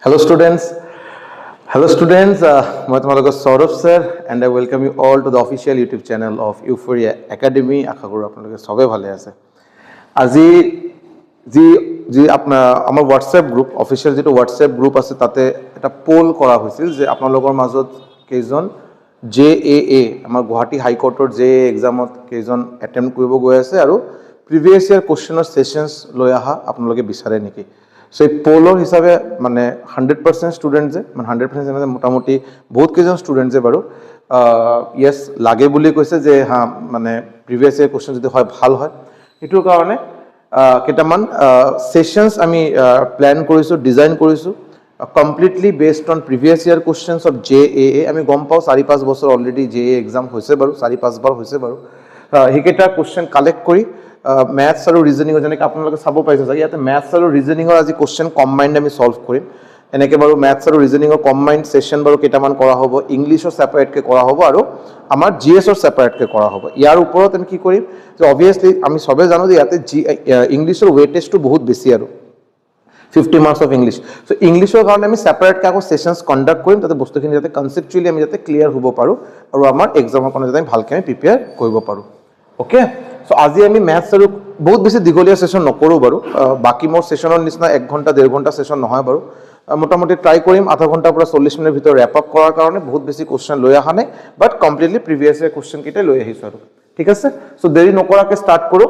Hello students. मैं तुम्हारा Saurabh sir and I welcome you all to the official YouTube channel of Euphoria Academy. आशा करूँ आप लोग सबे ভালে আছে। আজি जी আমাৰ WhatsApp গ্ৰুপ অফিচিয়েল যেটো WhatsApp গ্ৰুপ আছে তাতে এটা পোল কৰা হৈছিল যে আপোনালোকৰ মাজত কেইজন JAA আমাৰ গুৱাহাটী হাই কোৰ্টৰ JAA এক্সামত কেইজন এটেম্প্ট কৰিব গৈ আছে আৰু প্ৰিভিয়াস ইয়াৰ কোৱেশ্চনৰ সেশনস লৈ আহা আপোনালোকে বিচাৰে নেকি। So এই পোলৰ হিচাপে মানে 100% স্টুডেন্ট যে মানে 100% মানে মোটামুটি বহুত কেইজন স্টুডেন্ট যে বাৰু ইয়েস লাগে বুলি কৈছে যে হা মানে প্ৰিভিয়াস ইয়াৰ কোৱেশ্চন যদি হয় ভাল হয় এটোৰ কাৰণে কেটামান সেশনস আমি প্ল্যান কৰিছো ডিজাইন কৰিছো completely based on previous year questions of JAA আমি গম পাও 4-5 বছর অলরেডি JAA এক্সাম হয়েছে বাৰু 4-5 বাৰ হয়েছে বাৰু হিকেটা কোশ্চেন কালেক্ট কৰি ম্যাথস আৰু ৰিজনিং যেনেকৈ আপোনালোকে চাব পাইছে যে ইয়াতে ম্যাথস আৰু ৰিজনিংৰ আজি কোশ্চেন কম্বাইন্ড আমি সলভ কৰিম এনেকৈ বাৰু ম্যাথস আৰু ৰিজনিংৰ কম্বাইন্ড সেশন বাৰু কেটামান কৰা হ'ব ইংলিশৰ সেপাৰেট কে কৰা হ'ব আৰু আমাৰ জিএছৰ সেপাৰেট কে কৰা হ'ব ইয়াৰ ওপৰত আমি কি কৰিম যে অবভিয়াসলি আমি সবে জানো যে ইয়াতে ইংলিশৰ ওয়েটেজটো বহুত বেছি আৰু 50 মাৰ্কস অফ ইংলিশ সো ইংলিশৰ কাৰণে আমি সেপাৰেট কে আকৌ সেশনস কন্ডাক্ট কৰিম তাতে বস্তুখিনি যাতে কনসেপচুয়ালি আমি যাতে ক্লিয়াৰ হ'ব পাৰো আৰু আমাৰ এক্সামৰ কাৰণে যাতে ভালকৈ আমি প্ৰিপেয়াৰ কৰিব পাৰো ওকে সো আজি আমি ম্যাথস আৰু বহুত বেছি দীঘলীয়া সেশন নকৰো বাৰু বাকি মোৰ সেশনৰ নিচিনা 1 ঘন্টা 1.5 ঘন্টা সেশন নহয় বাৰু মোটামুটি ট্ৰাই কৰিম আধা ঘন্টা পৰা 40 মিনিটৰ ভিতৰত ৰ্যাপ আপ কৰাৰ কাৰণে বহুত বেছি কোশ্চেন লৈ আহা নাই বাট কমপ্লিটলি প্ৰিভিয়াস ইয়াৰ কোশ্চেন কিটা লৈ আহিছো আৰু ঠিক আছে সো দেৰি নকৰাকে স্টাৰ্ট কৰো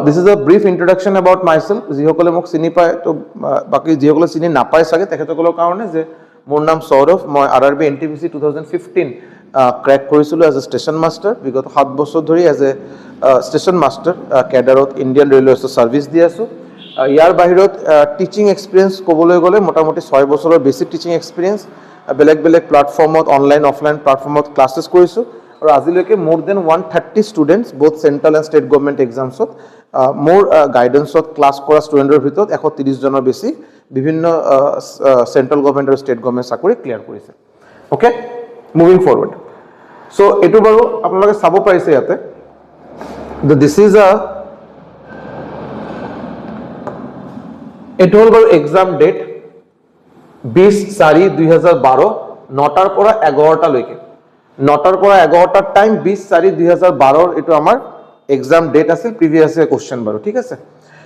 this is a brief introduction about myself যিসকলে মোক চিনি পায় তো বাকি যিসকলে চিনি নাপায় সাগে তেখেতসকলৰ কাৰণে যে মোৰ নাম সৌৰভ মই RRB NTPC 2015 ক্ৰ্যাক কৰিছিলো এজ এ স্টেশন মাস্টাৰ বিগত 7 বছৰ ধৰি এজ এ স্টেশন মাস্টাৰ ক্যাডাৰত ইন্ডিয়ান ৰেলৱে সাৰ্ভিস দি আছো ইয়াৰ বাহিৰত টিচিং এক্সপেৰিয়েন্স ক'বলৈ গ'লে মোটামুটি 6 বছৰৰ বেসিক টিচিং এক্সপেৰিয়েন্স বেলেগ বেলেগ প্ল্যাটফৰ্মত অনলাইন অফলাইন প্ল্যাটফৰ্মত ক্লাसेस কৰিছো আৰু আজিলৈকে more than 130 students both central and state government এক্সামছত মোৰ গাইডেন্সত ক্লাস কৰা স্টুডেন্টৰ ভিতৰত 130 জনৰ বেছি বিভিন্ন সেন্ট্ৰাল গভৰ্নমেন্ট আৰু স্টেট গভৰ্নমেন্ট চাকৰি ক্লিয়াৰ কৰিছে ওকে মুভিং ফৰৱাৰ্ড সো এটো বাৰু আপোনালোকে চাব পাইছে ইয়াতে দিস ইজ আ এটো হল বাৰু এক্সাম ডেট 20/4/2012 9টাৰ পৰা 11টা লৈকে 9টাৰ পৰা 11টাৰ টাইম 20/4/2012 এটো আমাৰ এক্সাম ডেট আছিল প্ৰিভিয়াস ইয়াৰ কোশ্চেন বাৰু ঠিক আছে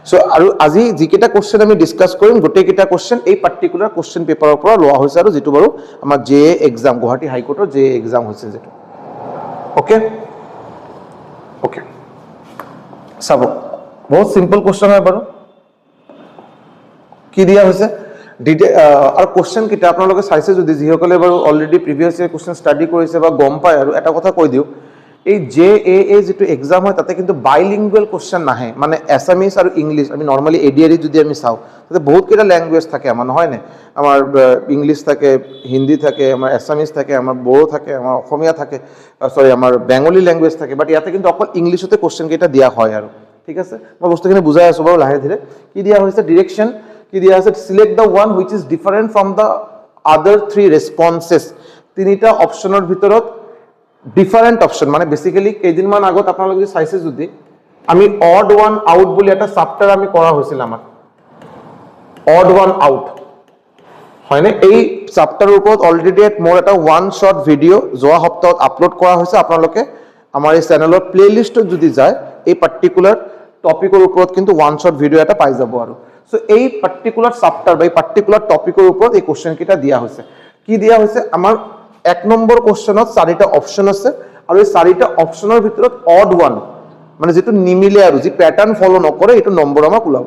সো আৰু আজি যিকেটা কোশ্চেন আমি ডিসকাস কৰিম গোটেইকেটা কোশ্চেন এই পাৰ্টিকুলাৰ কোশ্চেন পেপাৰৰ পৰা লোৱা হৈছে আৰু যেটো বাৰু আমাৰ JAA এক্সাম গুৱাহাটী হাই কোৰ্টৰ JAA এক্সাম হৈছে যেটো ওকে ওকে সাব বহুত সিম্পল কোশ্চেন হয় বাৰু কি দিয়া হৈছে আৰ কোশ্চেন কিটা আপোনালোকে চাইছে যদি যিসকলে বাৰু অলৰেডি প্ৰিভিয়াস ইয়াৰ কোশ্চেন স্টাডি কৰিছে বা গম পায় আৰু এটা কথা কৈ দিও এই JAA যেটো এক্সাম হয় তাতে কিন্তু বাইলিঙ্গুয়াল কোশ্চেন নাহে মানে আসামিজ আৰু ইংলিশ আমি নৰমালি এডিআৰই যদি আমি চাও তাতে বহুত কেটা ল্যাঙ্গুয়েজ থাকে আমাৰ নহয় নে আমাৰ ইংলিশ থাকে হিন্দি থাকে আমাৰ আসামিজ থাকে আমাৰ বড়ো থাকে আমাৰ অসমীয়া থাকে সৰি আমাৰ বেঙ্গলি ল্যাঙ্গুয়েজ থাকে বাট ইয়াতে কিন্তু অকল ইংলিশতে কোশ্চেন কিটা দিয়া হয় আৰু ঠিক আছে মই বস্তুখিনি বুজাই আছো বাৰু লাহে ধীৰে কি দিয়া হৈছে ডিৰেকশন কি দিয়া আছে select the one which is different from the আদাৰ 3 ৰেসপন্সেস তিনিটা অপশনৰ ভিতৰত ডিফারেন্ট অপশন মানে বেসিক্যালি কেইদিনমান আগত আপোনালোকে যদি চাইছে যদি আমি অড ওয়ান আউট বুলি এটা চ্যাপ্টাৰ আমি কৰা হৈছিল আমাৰ অড ওয়ান আউট হয়নে এই চ্যাপ্টাৰৰ ওপৰত অলৰেডি মোৰ এটা ওয়ান শট ভিডিও যোৱা সপ্তাহত আপলোড কৰা হৈছে আপোনালোকে আমাৰ এই চেনেলৰ প্লেলিষ্টত যদি যায় এই পাৰ্টিকুলাৰ টপিকৰ ওপৰত কিন্তু ওয়ান শট ভিডিও এটা পাই যাব আৰু সো এই পাৰ্টিকুলাৰ চ্যাপ্টাৰ বা এই পাৰ্টিকুলাৰ টপিকৰ ওপৰত এই কোশ্চেন কিটা দিয়া হৈছে কি দিয়া হৈছে আমাৰ 1 নম্বৰ কোশ্চেনত 4টা অপশন আছে আৰু এই 4টা অপশনৰ ভিতৰত অড ওয়ান মানে যেটো নিমিলে আৰু যি প্যাটাৰ্ন ফলো নকৰে এটো নম্বৰ আমাক ওলাব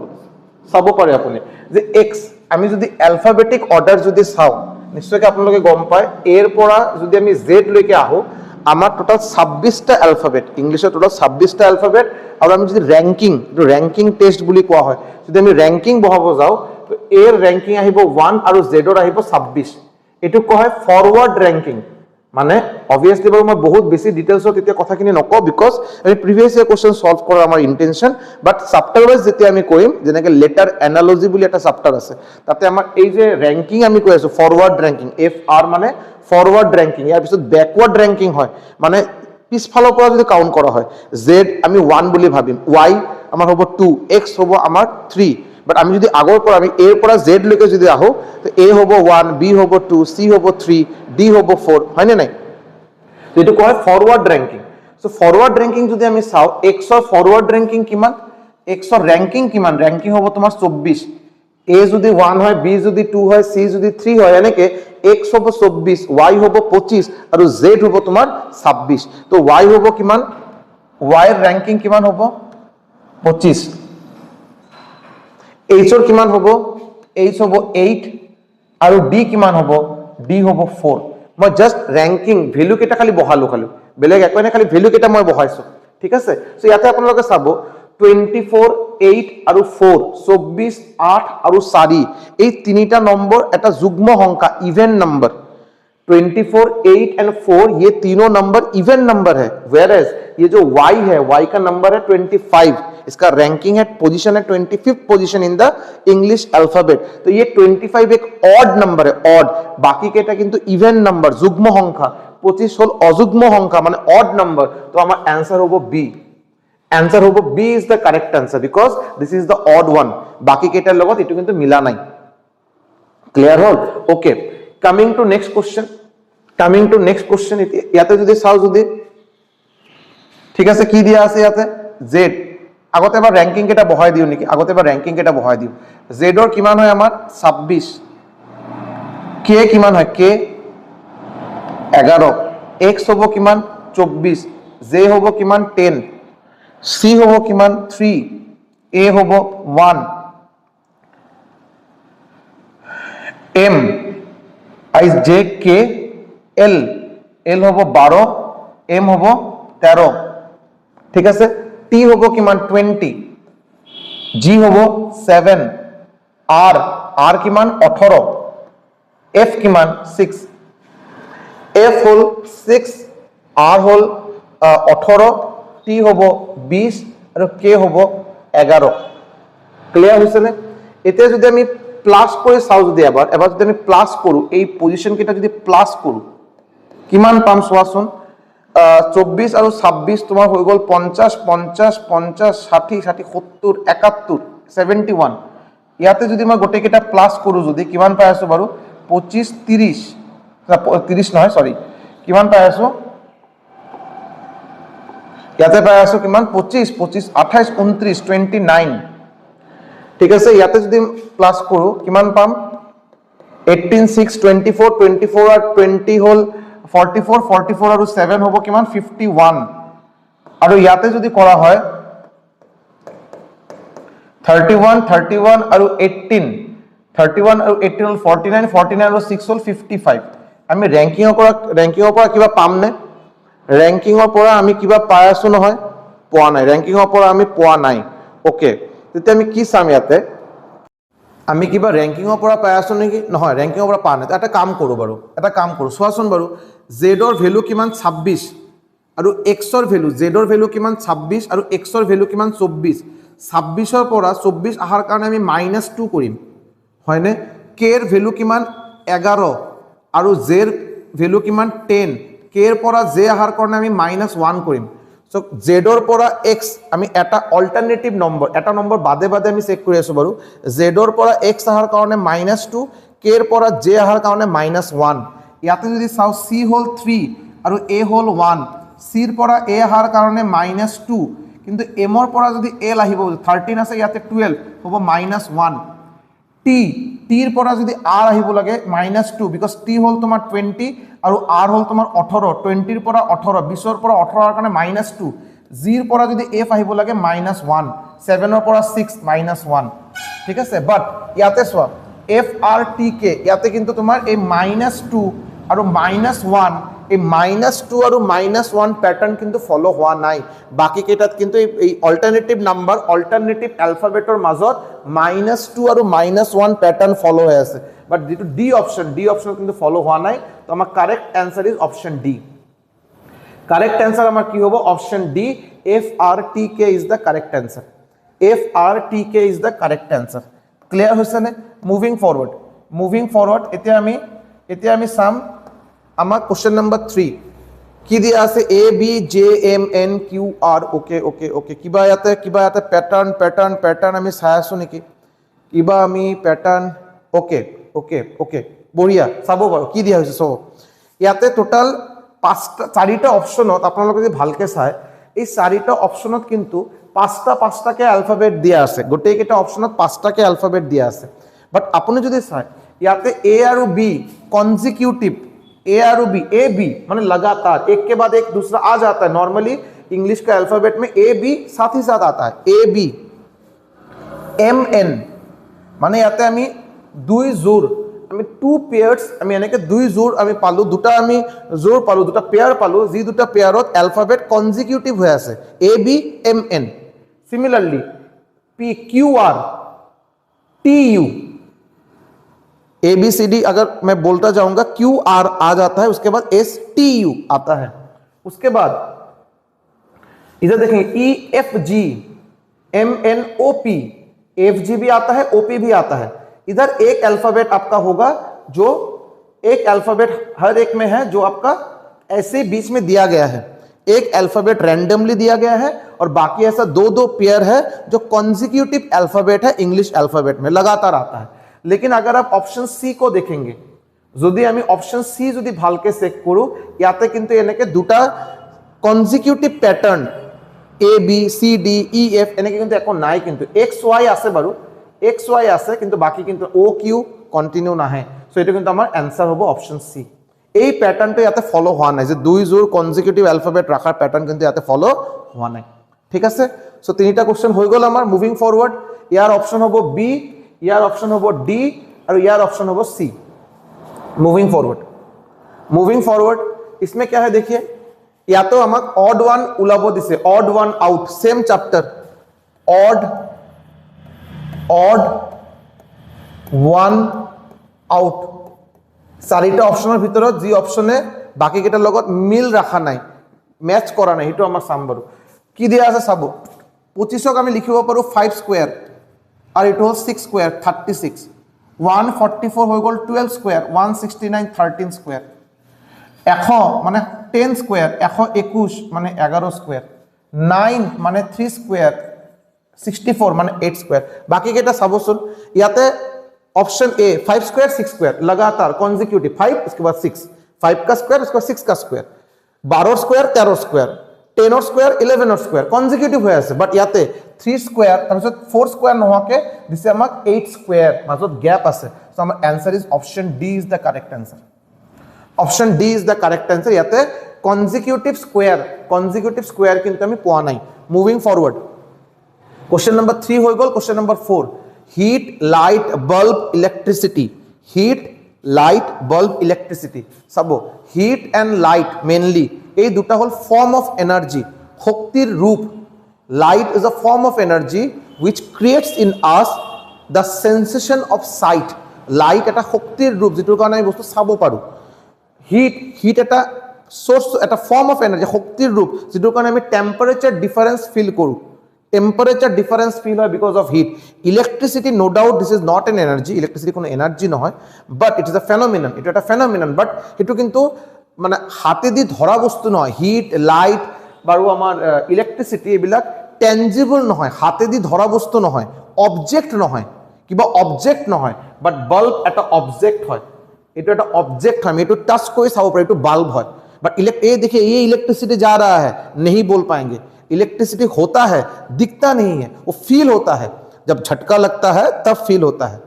চাব পাৰে আপুনি যে x আমি যদি অ্যালফাবেটিক অৰ্ডাৰ যদি চাও নিশ্চয়কৈ আপোনালোকে গম পায় এৰ পৰা যদি আমি z লৈকে আহো আমাৰ টোটাল 26টা অ্যালফাবেট ইংলিশে টোটাল 26টা অ্যালফাবেট আৰু আমি যদি ৰ্যাঙ্কিং টেস্ট বুলি কোৱা হয় যদি আমি ৰ্যাঙ্কিং বহাব যাও তো এৰ ৰ্যাঙ্কিং আহিব 1 আৰু জেডৰ আহিব 26 এটো কোৱা হয় ফৰৱাৰ্ড ৰ্যাঙ্কিং মানে অবভিয়াসলি বাৰু মই বহুত বেছি ডিটেইলছত এতিয়া কথাখিনি নকও বিকজ আমি প্ৰিভিয়াস ইয়াৰ কোশ্চেন সলভ কৰাৰ আমাৰ ইন্টেনশন বাট চ্যাপ্টাৰ ওয়াইজ যেতিয়া আমি কৰিম যেনেকৈ লেটাৰ এনালজি বুলি এটা চ্যাপ্টাৰ আছে তাতে আমাৰ এই যে ৰ্যাঙ্কিং আমি কৈ আছো ফৰৱাৰ্ড ৰ্যাঙ্কিং FR মানে ফৰওয়াৰ্ড ৰ্যাঙ্কিং ইয়াৰ পিছত ব্যাকওয়াৰ্ড ৰ্যাঙ্কিং হয় মানে পিছফালৰ পৰা যদি কাউন্ট কৰা হয় z আমি 1 বুলি ভাবিম y আমাৰ হ'ব 2 x হ'ব আমাৰ 3 বাট আমি যদি আগৰ পৰা আমি এৰ পৰা জেড লৈকে যদি আহো তো এ হ'ব 1, বি হ'ব 2, সি হ'ব 3, ডি হ'ব 4, হয়নে নাই? তো এইটো কোৱা হয় forward ranking. So forward ranking যদি আমি চাও এক্সৰ ফৰৱাৰ্ড ৰেংকিং কিমান, এক্সৰ ৰেংকিং কিমান, ৰেংকিং হ'ব তোমাৰ 24, এ যদি 1 হয়, বি যদি 2 হয়, সি যদি 3 হয়, এনেকে এক্স হ'ব 24, ওয়াই হ'ব 25 আৰু জেড হ'ব তোমাৰ 26। তো ওয়াই হ'ব কিমান, ওয়াইৰ ৰেংকিং কিমান হ'ব 25, এইচৰ কিমান হ'ব, এইচ হ'ব 8 আৰু ডি কিমান হ'ব, ডি হ'ব 4। মই জাস্ট ৰেংকিং ভ্যালু কেইটা খালি বহালো, বেলেগ একো নাই, খালি ভ্যালু কেইটা মই বহাইছো, ঠিক আছে? সো ইয়াতে আপোনালোকে চাব 24, 8 আৰু 4, 24, 8 আৰু 4, এই তিনিটা নম্বৰ এটা যুগ্ম সংখ্যা, इवन नंबर। 24, 8 एंड 4 ये तीनों नंबर इवन नंबर है, वेयरएज ये जो y है, y का नंबर है 25, इसका रैंकिंग है, पोजीशन है 25th position in the English alphabet. तो ये 25 एक ऑड नंबर है, ऑड, बाकी केटा किंतु इवन नंबर যুগ্ম সংখ্যা, 25 হল অযুগ্ম সংখ্যা মানে অড নাম্বার। তো আমার आंसर হবে বি, आंसर होबो B is the correct answer because this is the odd one, बाकी केटार লগত এটু কিন্তু মিলা নাই। Clear hall? Okay, coming to next question, coming to next question. ইয়াতে যদি চাও, যদি ঠিক আছে, কি দিয়া আছে ইয়াতে জেড, আগতে এবাৰ ৰ্যাঙ্কিং কেটা বহাই দিও নেকি, আগতে এবাৰ ৰ্যাঙ্কিং কেটা বহাই দিও। জেডৰ কিমান হয় আমাৰ 26, কে কিমান হয়, কে 11, এক্স হ'ব কিমান 24, জে হ'ব কিমান 10, সি হ'ব কিমান 3, এ হ'ব 1, এম আই জে কে এল, এল হ'ব 12, এম হ'ব 13, ঠিক আছে? টি হ'ব কিমান 20, জি হ'ব 7, আর আর কিমান 18, এফ কিমান 6, এফ হল 6, আর হল 18, টি হ'ব 20 আৰু কে হ'ব 11। ক্লিয়াৰ হৈছে নে? এতিয়া যদি আমি প্লাস কৰি চাও, যদি এবাৰ যদি আমি প্লাস কৰো, এই পজিশন কেইটা যদি প্লাস কৰো কিমান পাম চোৱাচোন। 24 আৰু 26 তোমাৰ হৈ গল 50, 50, 50, 60, 60, 70, 71, 71। ইয়াতে যদি মই গোটেই কেইটা প্লাস কৰো, যদি কিমান পাই আছো বাৰু, 25, 30, 30 নহয় সরি, কিমান পাই আছো ইয়াতে পাই আছো কিমান 25, 25, 28, 29, 29, ঠিক আছে? ইয়াতে যদি প্লাস কৰো কিমান পাম 18, 6, 24, 24 আৰ 20 হল 44, 44 আৰু 7 হ'ব কিমান 51, আৰু ইয়াতে যদি কৰা হয় 31, 31 আৰু 18, 31 আৰু 18 হল 49, 49 আৰু 6 হল 55। আমি ৰ্যাঙ্কিংৰ পৰা কিবা পাম নে? ৰ্যাঙ্কিংৰ পৰা আমি কিবা পাই আছো নহয়, পোৱা নাই, ৰ্যাঙ্কিংৰ পৰা আমি পোৱা নাই। ওকে, তেতিয়া আমি কি চাম ইয়াতে, আমি কিবা ৰ্যাঙ্কিংৰ পৰা পাই আছো নেকি? নহয়, ৰ্যাঙ্কিংৰ পৰা পা নাই। এটা কাম কৰো বাৰু, এটা কাম কৰো, চোৱাচোন বাৰু, জেডৰ ভ্যালু কিমান 26 আৰু এক্সৰ ভ্যালু, জেডৰ ভ্যালু কিমান 26 আৰু এক্সৰ ভ্যালু কিমান 24, 26ৰ পৰা 24 আহাৰ কাৰণে আমি -2 কৰিম, হয়নে? কেৰ ভ্যালু কিমান 11 আৰু জেৰ ভ্যালু কিমান 10, কেৰ পৰা জে আহাৰ কাৰণে আমি -1 কৰিম। সো জেডৰ পৰা এক্স আমি এটা অল্টাৰনেটিভ নম্বৰ, এটা নম্বৰ বাদে বাদে আমি চেক কৰি আছো বাৰু। জেডৰ পৰা এক্স আহাৰ কাৰণে -2, কেৰ পৰা জে আহাৰ কাৰণে -1। ইয়াতে যদি চাও সি হল 3 আৰু এ হল 1, সিৰ পৰা এ আহাৰ কাৰণে -2, কিন্তু এমৰ পৰা যদি এল আহিব 13 আছে, ইয়াতে 12 হ'ব -1। টিৰ পৰা যদি আৰ আহিব লাগে -2, বিকজ টি হল তোমাৰ 20 আৰু আৰ হল তোমাৰ 18, 20ৰ পৰা 18, 20ৰ পৰা 18 কাৰণে -2, জিৰ পৰা যদি এফ আহিব লাগে -1, 7ৰ পৰা 6 -1, ঠিক আছে? বাট ইয়াতে চোৱা এফ আৰ টি কে, ইয়াতে কিন্তু তোমাৰ এই -2 আৰু -1, এই -2 আৰু -1 প্যাটাৰ্ন কিন্তু ফলো হোৱা নাই। বাকি কেইটাত কিন্তু এই অল্টাৰনেটিভ নাম্বাৰ, অল্টাৰনেটিভ অ্যালফাবেটৰ মাজত -2 আৰু -1 প্যাটাৰ্ন ফলো হৈ আছে, বাট যেটো ডি অপশন কিন্তু ফলো হোৱা নাই। তো আমাৰ correct answer is option D. Correct answer আমার কি হবে, option D, F R T K is the correct answer, F R T K is the correct answer. Clear হৈছে নে? মুভিং ফরওয়ার্ড, এতিয়া আমি চাম আমার কোশ্চেন নাম্বার 3 কি দিয়া আছে, A B J M N Q R, okay okay okay, কিবা ইয়াতে প্যাটার্ন আমি চাই আছো নেকি? কিবা আমি প্যাটার্ন ওকে ওকে ওকে বঢ়িয়া চাব বাৰু কি দিয়া হৈছে চাব ইয়াতে টোটাল 4টা অপশনত আপোনালোকে যদি ভালকে চায় এই 4টা অপশনত কিন্তু 5টাকে অ্যালফাবেট দিয়া আছে গোটেইকেইটা অপশনত 5টাকে অ্যালফাবেট দিয়া আছে বাট আপুনি যদি চায় ইয়াতে এ আৰু বি কনজিকিউটিভ ए और बी ए बी माने लगातार एक के बाद एक दूसरा आ जाता है नॉर्मली इंग्लिश का अल्फाबेट में ए बी साथ ही साथ आता है ए बी एम एन माने याते आमी दुई जोर आमी टू पेयर्स आमी এনেকে দুই জোর আমি পালো দুটা আমি জোর পালো দুটা পেয়ার পালো যি দুটা পেয়ারত অ্যালফাবেট কনজিকিউটিভ হয়ে আছে A B M N similarly P Q R T U A B C D अगर मैं बोलता जाऊंगा क्यू आर आ जाता है उसके बाद एस टी यू आता है उसके बाद इधर देखेंगे E F G M N O P F G भी आता है ओ पी भी आता है इधर एक अल्फाबेट आपका होगा जो एक अल्फाबेट हर एक में है जो आपका ऐसे बीच में दिया गया है एक अल्फाबेट रैंडमली दिया गया है और बाकी ऐसा दो पेयर है जो कॉन्जिक्यूटिव अल्फाबेट है इंग्लिश अल्फाबेट में लगातार आता है लेकिन अगर आप ऑप्शन सी को देखेंगे যদি আমি অপশন সি যদি ভালকে চেক কৰো ইয়াতে কিন্তু এনেকে দুটা consecutive pattern A B C D E F এনেকে কিন্তু একো নাই কিন্তু এক্স ওয়াই আছে বাৰু এক্স ওয়াই আছে কিন্তু বাকি কিন্তু ও কিউ কন্টিনিউ নাহে সো এটা কিন্তু আমার आंसर হ'ব অপশন সি এই প্যাটার্নটো ইয়াতে ফলো হোৱা নাই যে দুই জোৰ কনজিকিউটিভ অ্যালফাবেট ৰাখাৰ প্যাটাৰ্ন কিন্তু ইয়াতে ফলো হোৱা নাই ঠিক আছে সো তিনিটা কোশ্চেন হৈ গল আমাৰ মুভিং ফৰওয়াৰ্ড ইয়াৰ অপশন হ'ব বি यार ऑप्शन होबो डी और यार ऑप्शन होबो सी मूविंग फॉरवर्ड इसमें क्या है देखिए या तो हम ऑड वन उलाबो दिसे odd one out same chapter odd one out চাৰিটা অপশনৰ ভিতৰত যি অপশনে বাকি কেইটাৰ লগত মিল ৰাখা নাই ম্যাচ কৰা নাই হেতু আমাৰ চাম বাৰু কি দিয়া আছে চাব 25ক আমি লিখিব পাৰো 5 স্কয়াৰ और इट होल 6 स्क्वायर 36 144 हो गल 12 स्क्वायर 169 13 स्क्वायर 100 माने 10 स्क्वायर 121 माने 11 स्क्वायर 9 माने 3 स्क्वायर 64 माने 8 स्क्वायर बाकी केटा सबसुन याते ऑप्शन ए 5 स्क्वायर 6 स्क्वायर लगातार कॉन्जिक्यूटिव 5 इसके बाद 6 5 का स्क्वायर उसके बाद 6 का स्क्वायर 12 स्क्वायर 13 स्क्वायर 10 और स्क्वायर 11 और स्क्वायर कॉन्जिक्यूटिव হৈ আছে বাট ইয়াতে 3 স্কয়ার তাৰপিছত 4 স্কয়াৰ নহকে দিছে আমাক 8 স্কয়াৰ মাজত গ্যাপ আছে সো আমাৰ answer is option D is the correct answer option D is the correct answer ইয়াতে কনজিকিউটিভ স্কয়ার কিন্তু আমি পোৱা নাই মুভিং ফরওয়ার্ড क्वेश्चन नंबर 3 হৈ গল question number 4 heat light bulb electricity सबो हीट एंड लाइट मेनली এই দুটা হল ফর্ম অফ এনার্জি শক্তির রূপ light is a form of energy which creates in us the sensation of sight light এটা শক্তির রূপ যেটোৰ কাৰণে আমি বস্তু চাব পাৰো হিট এটা সোৰ্স এটা ফৰ্ম অফ এনাৰ্জি শক্তিৰ ৰূপ যেটোৰ কাৰণে আমি টেম্পাৰেচাৰ ডিফাৰেন্স ফিল কৰো টেম্পারেচার ডিফারেন্স ফিল হয় because of heat electricity no doubt this is not an energy electricity কোনো এনার্জি নহয় but it is a phenomenon এটা একটা ফেনোমেনন বাট এটো কিন্তু মানে হাতে দি ধরা বস্তু নহয় হিট লাইট বারু আমার ইলেকট্রিসিটি এবিলাক টেনজিবল নহয় হাতে দি ধরা বস্তু নহয় অবজেক্ট নহয় কিবা অবজেক্ট নহয় বাট বাল্ব এটা অবজেক্ট হয় এটা একটা অবজেক্ট হয় আমি এটা টাচ করে চাব পারি এটা বাল্ব হয় बट ये देखिए ये इलेक्ट्रिसिटी जा रहा है नहीं बोल पाएंगे इलेक्ट्रिसिटी होता है दिखता नहीं है वो फील होता है जब झटका लगता है तब फील होता है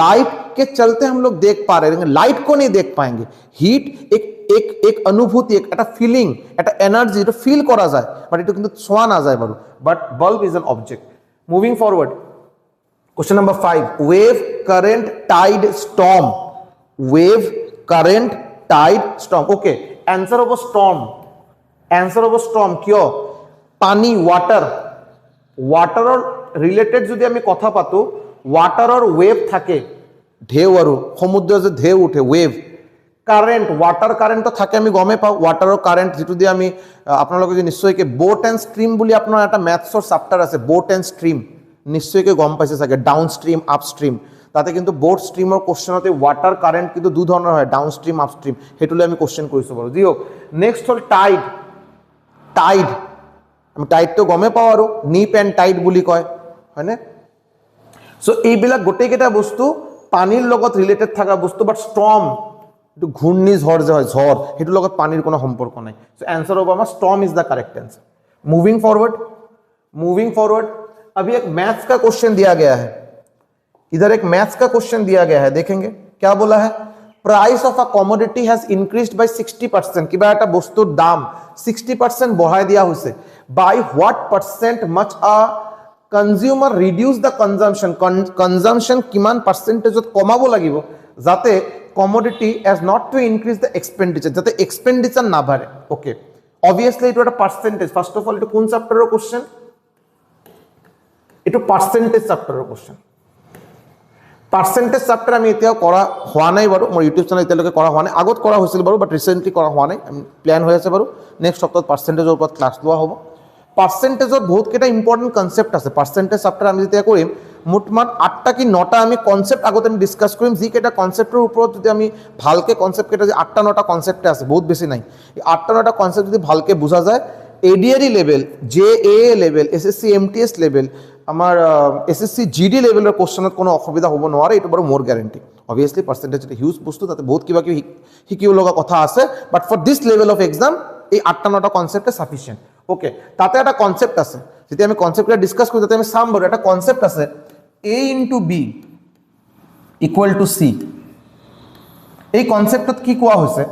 लाइट के चलते हम लोग देख पा रहे हैं लाइट को नहीं देख पाएंगे हीट एक अनुभूति एक फीलिंग एक एनार्जी এটা ফিল করা যায় বাট এটা কিন্তু ছোঁয়া না যায় বারু but bulb is an object moving forward question number 5 wave current tide storm okay answer of storm क्यों पानी वाटर रिलेटेड যদি আমি কথা পাতো वाटर वेव থাকে ঢেউ আৰু সমুদ্র যে ঢেউ উঠে ওয়েভ কারেন্ট ওয়াটার কারেন্ট তো থাকে আমি গমে পাও ওয়াটার কারেন্ট যেটো দিয়ে আমি আপোনালোকে যে নিশ্চয়কৈ বোট এন্ড স্ট্রিম বুলি আপোনাৰ এটা ম্যাথছৰ চ্যাপ্টার আছে বোট এন্ড স্ট্রিম নিশ্চয়কৈ গম পাইছে চাগে ডাউন স্ট্রিম আপ স্ট্রিম তাতে কিন্তু বোট স্ট্ৰিমৰ কোশ্চেনতে ওয়াটাৰ কাৰেন্ট কিন্তু দুই ধৰণৰ হয় ডাউন স্ট্ৰিম আপ স্ট্ৰিম হেতুলে আমি কোশ্চেন কৰিছো বাৰু দিও নেক্সট হল টাইড আমি টাইড তো গমে পাও আৰু নিপ এন্ড টাইড বুলি কয় হয়নে সো এইবিলাক গোটেইকেইটা বস্তু পানীৰ লগত ৰিলেটেড থকা বস্তু বাট ষ্টৰ্ম এইটো ঘূৰ্ণিঝড় যে হয় ঝড় সেইটোৰ লগত পানীৰ কোনো সম্পৰ্ক নাই সো आंसर होगा हमारा storm is the correct answer moving forward अभी एक मैथ्स का क्वेश्चन दिया गया है इधर एक मैथ्स का क्वेश्चन दिया गया है देखेंगे क्या बोला है price of a commodity has increased by 60% কিবা এটা বস্তুৰ দাম 60% বঢ়াই দিয়া হৈছে বাই হোৱাট পাৰ্সেন্ট মাচ আ কনজিউমাৰ ৰিডিউস দ্য কনজাম্পশন কিমান পাৰ্সেন্টেজত কমাব লাগিব যাতে commodity as not to increase the expenditure যাতে এক্সপেন্ডিচাৰ না বাঢ়ে ওকে obviously এটা একটা পার্সেন্টেজ ফার্স্ট অফ অল এটা কোন চ্যাপ্টারের কোশ্চেন এটা পার্সেন্টেজ চ্যাপ্টারের কোশ্চেন পার্সেন্টেজ চ্যাপ্টার আমি এতিয়াও করা হওয়া নাই বাৰু মোৰ ইউটিউব চ্যানেল এতিয়ালৈকে কৰা হোৱা নাই আগত কৰা হৈছিল বাৰু বাট ৰিসেন্টলি কৰা হোৱা নাই প্ল্যান হৈ আছে বাৰু নেক্সট সপ্তাহত পাৰ্সেন্টেজৰ ওপৰত ক্লাস লোৱা হ'ব পাৰ্সেন্টেজত বহুত কেইটা ইম্পৰ্টেন্ট কনসেপ্ট আছে পাৰ্সেন্টেজ চ্যাপ্টাৰ আমি যেতিয়া কৰিম মুঠমাট 8টা কি 9টা আমি কনসেপ্ট আগতে আমি ডিসকাস কৰিম যি কেইটা কনসেপ্টৰ ওপৰত যদি আমি ভালকে কনসেপ্ট কেইটা যে 8টা 9টা কনসেপ্ট আছে বহুত বেছি নাই এই 8টা 9টা কনসেপ্ট যদি ভালকে বুঝা যায় ADRE level JA level SSC MTS level আমার এসএসসি জিডি লেভেলৰ কোশ্চনত কোনো অসুবিধা হ'ব নোৱাৰে এটো বাৰু মোৰ গ্যাৰান্টি obviously পার্সেন্টেজ এটা হিউজ বস্তু তাতে বহুত কিবা কি শিকিব লগা কথা আছে but for this level of exam এই 8টা 9টা কনসেপ্ট সাফিসিয়েন্ট ওকে তাতে একটা কনসেপ্ট আছে যদি আমি কনসেপ্টটা ডিসকাস করি তাতে আমি সাম বড় একটা কনসেপ্ট আছে a into b equal to c এই কনসেপ্টত কি কোৱা হৈছে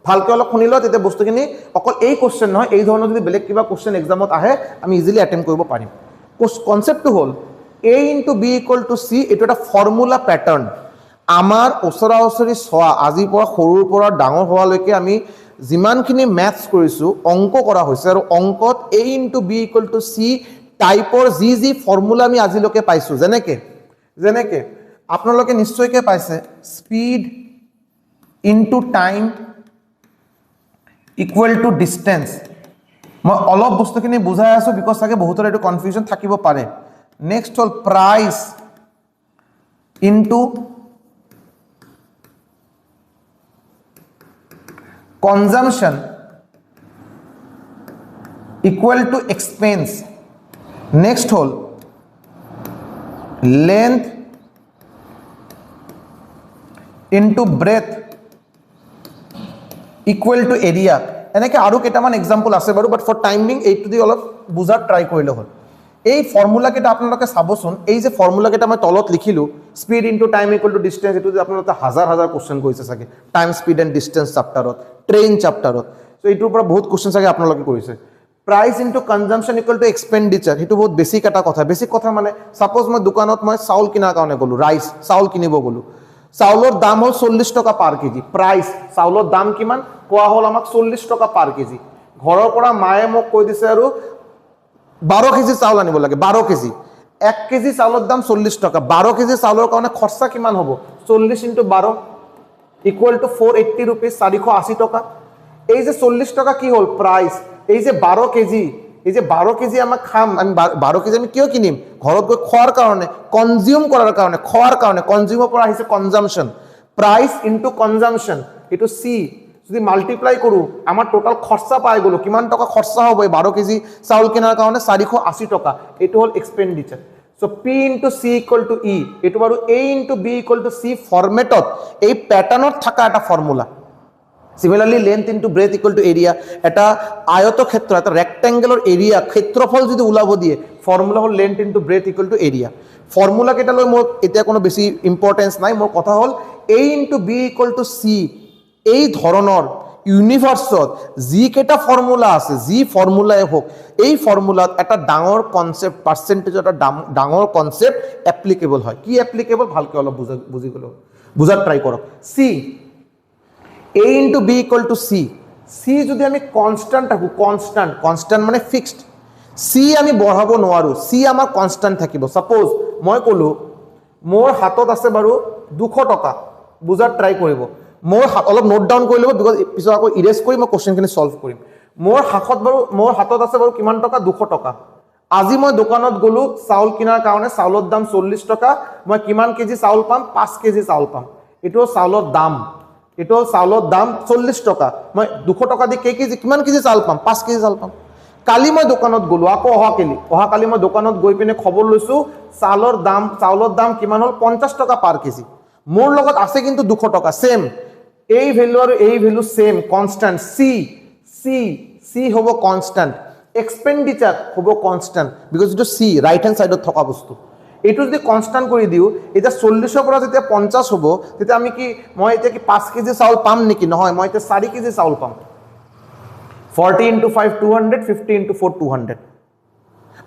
ভালকে অলপ শুনিলো তেতিয়া বস্তুখিনি অকল এই কোশ্চেন নহয় এই ধৰণৰ যদি বেলেগ কিবা কোশ্চেন এক্সামত আহে আমি ইজিলি অ্যাটেম্প কৰিব পাৰিম কনসেপ্টটো হল a into b equal to c এটা একটা ফর্মুলা প্যাটার্ন আমাৰ ওচৰা-ওচৰি সোৱা আজি পৰা সৰুৰ পৰা ডাঙৰ হোৱালৈকে আমি যিমানখিনি ম্যাথছ কৰিছো অংক কৰা হৈছে আৰু অংকত a into b equal to c টাইপৰ জি ফর্মুলা আমি আজিলৈকে পাইছো যেনেকে আপোনালোকে নিশ্চয়কৈ পাইছে speed into time equal to distance মই অলপ বস্তুখিনি বুজাই আছো বিকজ সাগে বহুতৰ এটো কনফিউজন থাকিব পাৰে next hall price into consumption equal to expense next whole length into breadth equal to area এনেকে আৰু কেইটামান এক্সাম্পল আছে বাৰু বাট ফৰ টাইমিং এইটো দি অলপ বুজাৰ ট্ৰাই কৰিলে হ'ল এই ফর্মুলা কেটা আপোনালোকে চাবচোন এই যে ফর্মুলা কেটা মই তলত লিখিলো speed into time equal to distance এটো আপোনালোকে হাজাৰ হাজাৰ কোশ্চেন কৰিছে সাগে টাইম স্পীড এন্ড ডিসটেন্স চ্যাপ্টাৰত ট্ৰেন চ্যাপ্টাৰত সো এইটোৰ পৰা বহুত কোশ্চেন সাগে আপোনালোকে কৰিছে price into consumption equal to expenditure হেতু বহুত বেসিক এটা কথা বেসিক কথা মানে সাপোজ মই দোকানত মই চাউল কিনাৰ কাৰণে গলো ৰাইস চাউল কিনিব গলো চাউলৰ দাম হল 40 টকা পাৰ কেজি প্ৰাইস চাউলৰ দাম কিমান কোৱা হল আমাক 40 টকা পাৰ কেজি ঘৰৰ পৰা মায়ে মোক কৈ দিছে আৰু 12 কেজি চাউল আনিব লাগে 12 কেজি 1 কেজি চাউলৰ দাম 40 টকা 12 কেজি চাউলৰ কাৰণে খৰচা কিমান হ'ব 40 * 12 ইকুৱেল টু 480 रुपीस 480 টকা এই যে 40 টকা কি হল প্ৰাইস এই যে 12 কেজি আমাক খাম আমি 12 কেজি আমি কিয় কিনিম ঘৰত গৈ খোৱাৰ কাৰণে কনজিউম কৰাৰ কাৰণে খোৱাৰ কাৰণে কনজিউমৰ পৰা আহিছে কনজাম্পশন প্ৰাইস ইনটু কনজাম্পশন এটো সি যদি মাল্টিপ্লাই কৰো আমাৰ টোটাল খৰচা পাই গলো কিমান টকা খৰচা হ'ব এই 12 কেজি চাউল কিনাৰ কাৰণে 480 টকা এটো হল এক্সপেন্ডিচাৰ so p into c equal to e এটো বাৰু a into b equal to c ফরম্যাটত এই প্যাটার্নত থাকা এটা formula similarly length into breadth equal to area এটা আয়তক্ষেত্র এটা ৰেক্ট্যাঙ্গেলৰ এৰিয়া ক্ষেত্ৰফল যদি উলাব দিয়ে ফৰ্মুলা হল length into breadth equal to area formula কেটা লৈ মোৰ এতিয়া কোনো বেছি ইম্পৰ্টেন্স নাই মোৰ কথা হল a into b equal to c এই ধৰণৰ ইউনিভাৰ্সত জি কেটা ফৰ্মুলা আছে জি ফৰ্মুলাই হোক এই ফৰ্মুলাত এটা ডাঙৰ কনসেপ্ট পাৰ্সেন্টেজ এটা ডাঙৰ কনসেপ্ট এপ্লিকেবল হয় কি এপ্লিকেবল ভালকে অলপ বুজি গলো বুজাত ট্রাই কৰক সি a into b equal to c c যদি আমি কনস্ট্যান্ট থাকো কনস্ট্যান্ট মানে ফিক্সড c আমি বঢ়াব নোৱাৰো c আমাৰ কনস্ট্যান্ট থাকিব সাপোজ মই কলো মোৰ হাতত আছে বাৰু 200 টকা বুজাত ট্ৰাই কৰিব মোৰ অলপ নোট ডাউন কৰি লব বিকজ পিছত আকৌ ইৰেজ কৰি মই কোশ্চেনখিনি সলভ কৰিম মোৰ হাতত আছে বাৰু কিমান টকা 200 টকা আজি মই দোকানত গলো চাউল কিনাৰ কাৰণে চাউলৰ দাম 40 টকা মই কিমান কেজি চাউল পাম 5 কেজি চাউল পাম এটো চাউলৰ দাম 40 টকা মই 200 টকা দি কেজি কিমান কেজি চাউল পাম 5 কেজি চাউল পাম কালি মই দোকানত গ'লো, আকৌ অহাকালি মই দোকানত গৈ পিনে খবৰ লৈছোঁ চাউলৰ দাম কিমান হ'ল 50 টকা পাৰ কেজি। মোৰ লগত আছে কিন্তু 200 টকা, সেম। এই ভ্যালু আৰু এই ভ্যালু সেম, কনস্ট্যান্ট। সি হ'ব কনস্ট্যান্ট, এক্সপেন্ডিচাৰ হ'ব কনস্ট্যান্ট, বিকজ ইটো সি ৰাইট হ্যান্ড সাইডত থকা বস্তু। এইটো যদি কনস্ট্যান্ট কৰি দিওঁ, এতিয়া 40ৰ পৰা যেতিয়া 50 হ'ব, তেতিয়া আমি কি মই এতিয়া কি 5 কেজি চাউল পাম নেকি? নহয়, মই এতিয়া 4 কেজি চাউল পাম। 40 into 5 200, 50 into 4 200।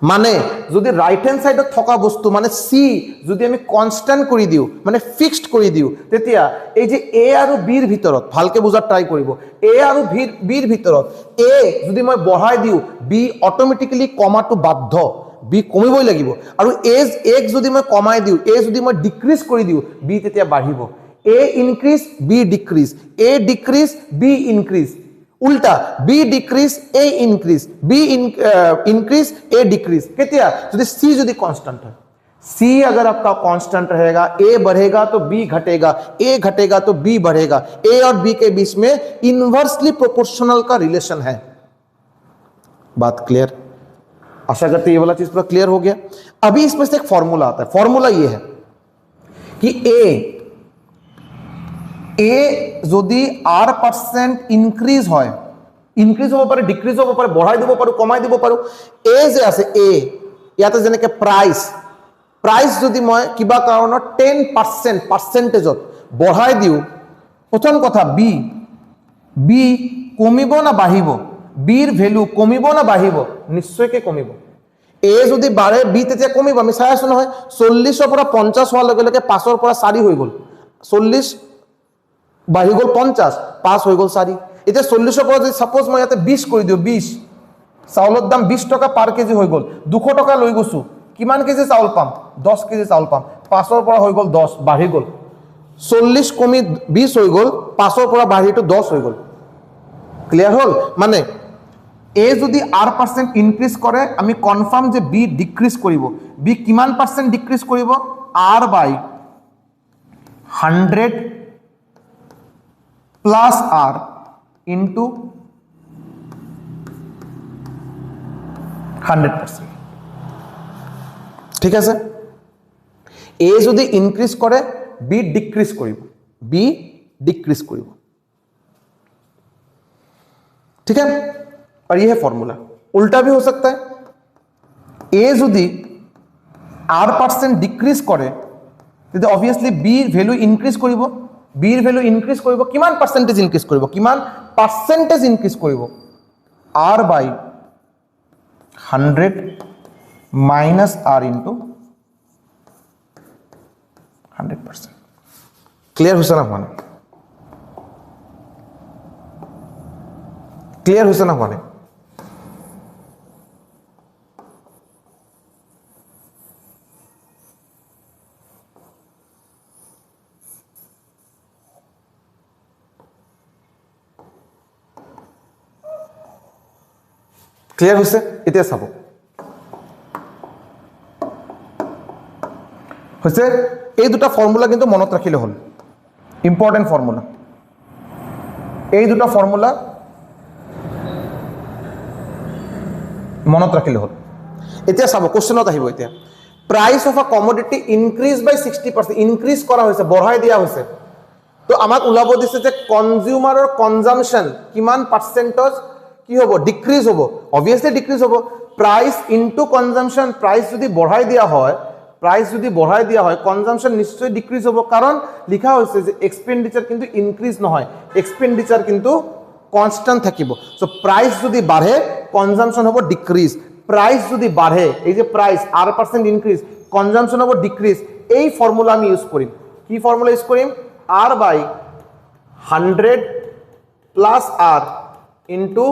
মানে যদি ৰাইট হ্যান্ড সাইডত থকা বস্তু মানে সি যদি আমি কনস্ট্যান্ট কৰি দিওঁ, মানে ফিক্সড কৰি দিওঁ, তেতিয়া এই যে এ আৰু বিৰ ভিতৰত ভালকে বুজাৰ ট্ৰাই কৰিব। এ আৰু বিৰ ভিতৰত এ যদি মই বঢ়াই দিওঁ, বি অটোমেটিক্যালি কমাটো বাধ্য, বি কমিবই লাগিব। আৰু এক যদি মই কমাই দিওঁ, এ যদি মই ডিক্ৰিজ কৰি দিওঁ, বি তেতিয়া বাঢ়িব। A increase, B decrease, A decrease, B increase. उल्टा B decrease A increase, B increase A decrease. केतिया यदि सी यदि कांस्टेंट है, सी अगर आपका कांस्टेंट रहेगा, ए बढ़ेगा तो बी घटेगा, ए घटेगा तो बी बढ़ेगा। ए और बी के बीच में इनवर्सली प्रोपोर्शनल का रिलेशन है। बात क्लियर? आशा करते ये वाला चीज पूरा क्लियर हो गया। अभी इसमें से एक फॉर्मूला आता है। फॉर्मूला ये है कि ए যদি r% ইনক্রিজ হয়, ইনক্রিজ হ'ব পাৰে, ডিক্ৰিজ হ'ব পাৰে, বঢ়াই দিব পাৰো, কমাই দিব পাৰো। এ যে আছে এ, ইয়াতে যেনেকে প্ৰাইস যদি মই কিবা কাৰণত 10% পাৰ্সেন্টেজত বঢ়াই দিওঁ, প্ৰথম কথা বি কমিব না বাঢ়িব? বিৰ ভ্যালু কমিব না বাঢ়িব? নিশ্চয়কৈ কমিব। এ যদি বাঢ়ে বি তেতিয়া কমিব। আমি চাই আছো নহয়, 40ৰ পৰা 50 হোৱাৰ লগে লগে 5ৰ পৰা 4 হৈ গ'ল, 40 বাঢ়ি গ'ল 50, 5 হৈ গ'ল 4। এতিয়া 40ৰ পৰা যদি সাপোজ মই ইয়াতে 20 কৰি দিওঁ, 20 চাউলৰ দাম 20 টকা পাৰ কেজি হৈ গ'ল, 200 টকা লৈ গৈছো, কিমান কেজি চাউল পাম? 10 কেজি চাউল পাম। 5ৰ পৰা হৈ গ'ল 10, বাঢ়ি গ'ল 40 কমি 20 হৈ গ'ল, 5ৰ পৰা বাঢ়িটো 10 হৈ গ'ল। ক্লিয়াৰ হ'ল? মানে এ যদি r% ইনক্ৰিজ কৰে, আমি কনফাৰ্ম যে বি ডিক্ৰিজ কৰিব। বি কিমান পাৰ্সেন্ট ডিক্ৰিজ কৰিব? r/100 plus r into 100%। ঠিক আছে? এ যদি ইনক্রিজ করে, বি ডিক্রিজ কৰিব, বি ডিক্ৰিজ কৰিব। ठीक है? और ये है फॉर्मूला। उल्टा भी हो सकता है, ए यदि r% डिक्रीज करे, तो ऑब्वियसली बी वैल्यू इंक्रीज करिब, बीर वैल्यू इंक्रीज करिब, किमान परसेंटेज इंक्रीज करिब, किमान परसेंटेज इंक्रीज करिब? r/100 minus r into 100%। Clear হৈছে না হোৱা নাই? ক্লিয়ার হয়েছে না মানে? ক্লিয়ার হয়েছে? এটা চাব হয়েছে। এই দুটা ফর্মুলা কিন্তু মনত রাখিলে হল, ইম্পর্টেন্ট ফর্মুলা। এই দুটা ফর্মুলা মনত রাখিলে হল। এতিয়া চাব কোশ্চেনত আহিব। এতিয়া price of a commodity increase by 60%, increase কৰা হয়েছে, বঢ়াই দিয়া হয়েছে। তো আমাক ওলাব দিছে যে কনজিউমাৰৰ কনজাম্পশন কিমান পার্সেন্টেজ কি হব? ডিক্রিজ হব। অবভিয়াসলি ডিক্রিজ হব। প্রাইস ইনটু কনজাম্পশন, প্রাইস যদি বঢ়াই দিয়া হয়, কনজাম্পশন নিশ্চয় ডিক্রিজ হব। কারণ লিখা হয়েছে যে এক্সপেন্ডিচার কিন্তু ইনক্রিজ নহয়, এক্সপেন্ডিচার কিন্তু কনস্ট্যান্ট থাকিব। সো প্রাইস যদি বাড়ে, কনজাম্পশন হব ডিক্রিজ। প্রাইস যদি বাড়ে, এই যে প্রাইস r% ইনক্রিজ, কনজাম্পশন হব ডিক্রিজ। এই ফর্মুলা আমি ইউজ করিম। কি ফর্মুলা ইউজ করিম? r/100 plus r into